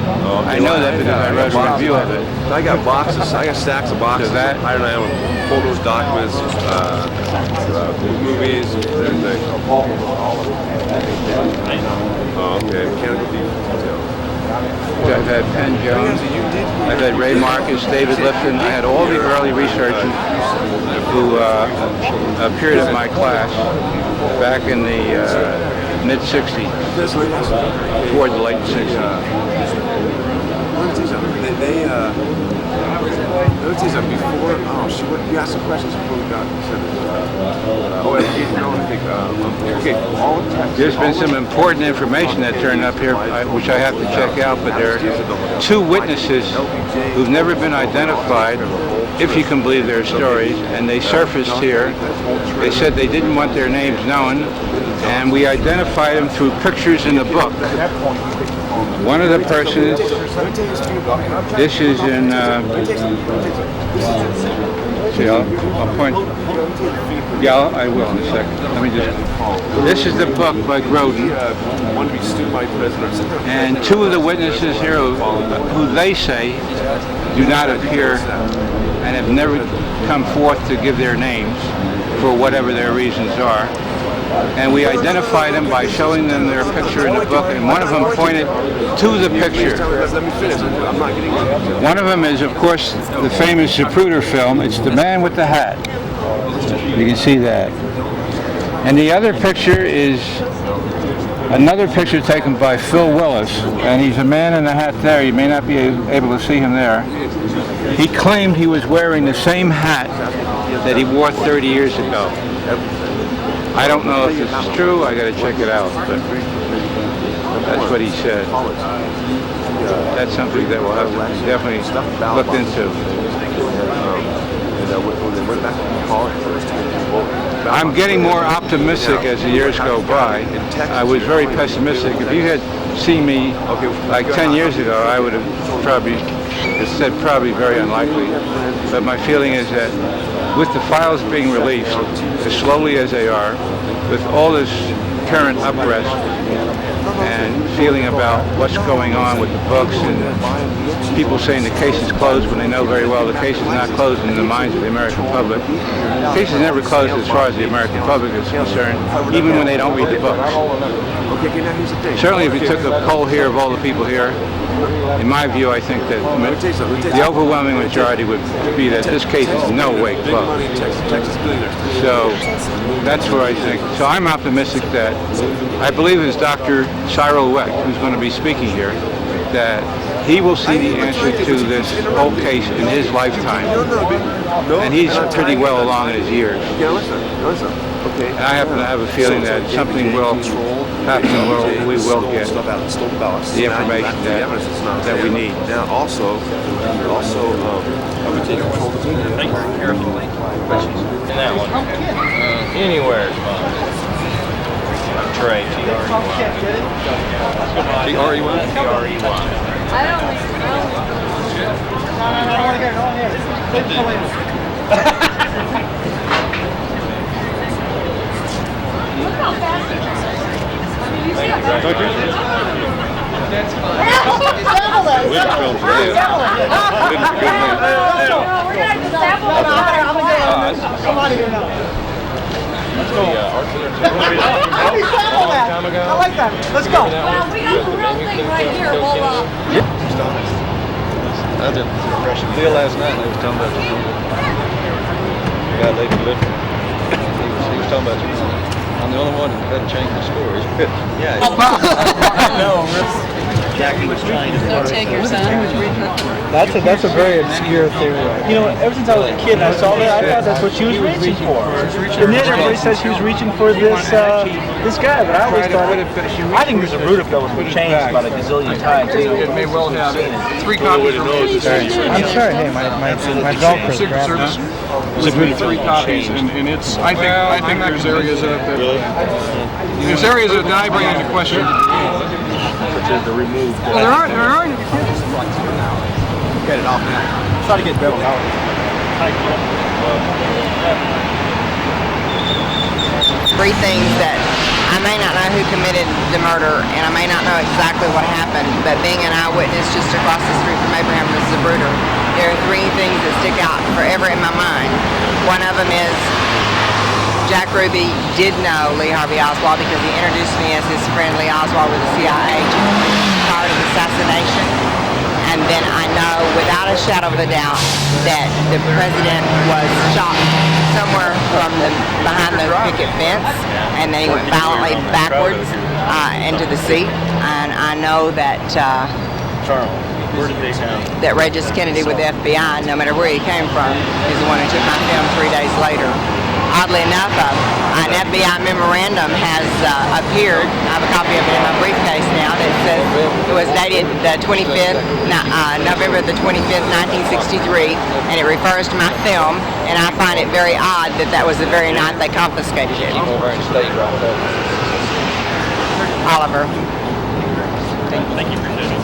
I know that because I wrote a review of it. I got boxes. I got stacks of boxes. So that, I don't know, photos, documents, movies, everything. Oh, okay. Mechanical detail. I've had Penn Jones, I've had Ray Marcus, David Lifton. I had all the early researchers who appeared at my class back in the mid-'60s, toward the late '60s. Before, you asked some questions before we got There's been some important information that turned up here, which I have to check out, but there are two witnesses who've never been identified, if you can believe their stories, and they surfaced here. They said they didn't want their names known, and we identified them through pictures in the book. One of the persons, this is in, see, I'll point, yeah, I will in a second. Let me just, this is the book by Groden, and two of the witnesses here who they say do not appear and have never come forth to give their names for whatever their reasons are. And we identified them by showing them their picture in the book, and one of them pointed to the picture. One of them is, of course, the famous Zapruder film. It's the man with the hat. You can see that. And the other picture is another picture taken by Phil Willis, and he's a man in the hat there. You may not be able to see him there. He claimed he was wearing the same hat that he wore 30 years ago. I don't know if this is true. I got to check it out, but that's what he said. That's something that we'll have to definitely look into. I'm getting more optimistic as the years go by. I was very pessimistic. If you had seen me like 10 years ago, I would have probably said probably very unlikely. But my feeling is that with the files being released, as slowly as they are, with all this current uprest and feeling about what's going on with the books and people saying the case is closed when they know very well the case is not closed in the minds of the American public. The case is never closed as far as the American public is concerned, even when they don't read the books. Certainly if you took a poll here of all the people here, in my view, I think that the overwhelming majority would be that this case is in no way closed. So that's where I think. So I'm optimistic that I believe it's Dr. Cyril Weck who's going to be speaking here, that he will see the answer to this whole case in his lifetime. And he's pretty well along in his years. And I happen to have a feeling that something will happen where we will get the information that we need. Now also, Think carefully. In that one. Anywhere is fine. Trey, T-R-E-Y. T-R-E-Y? T-R-E-Y. I don't want to get it on here. Look how fast it is. I mean, you see how fast it is. Somebody here now. Let's go. I like that. Let's go. Well, we got the real thing right here. We'll, I did a deal last night and they were talking about the guy they delivered. He was talking about I'm the only one who hadn't changed the story. Yeah. No, Jackie was trying to. no takers, huh? That's a very obscure theory. You know, ever since I was a kid and I saw that, I thought that's what she was reaching for. And then everybody says she was reaching for this this guy, but I always thought I think there's a root of that was changed about a gazillion times. It may well have 3 copies of I'm sorry, hey, my dog was grabbing us. There's 3 copies, and it's. I think there's areas that there's areas that I bring into question. Well, there are. Get it off now. Try to get Bevel out. Three things that I may not know who committed the murder, and I may not know exactly what happened, but being an eyewitness just across the street from Abraham the Zapruder, there are 3 things that stick out forever in my mind. One of them is Jack Ruby did know Lee Harvey Oswald because he introduced me as his friend Lee Oswald was a CIA agent prior to the assassination. And then I know without a shadow of a doubt that the president was shot somewhere from behind the picket fence, and then he went violently backwards into the seat. And I know that that Regis Kennedy with the FBI, no matter where he came from, is the one who took my film 3 days later. Oddly enough, an FBI memorandum has appeared. I have a copy of it in my briefcase now that says it was dated the 25th, November the 25th, 1963, and it refers to my film, and I find it very odd that that was the very night they confiscated it. Oliver. Thank you for doing it.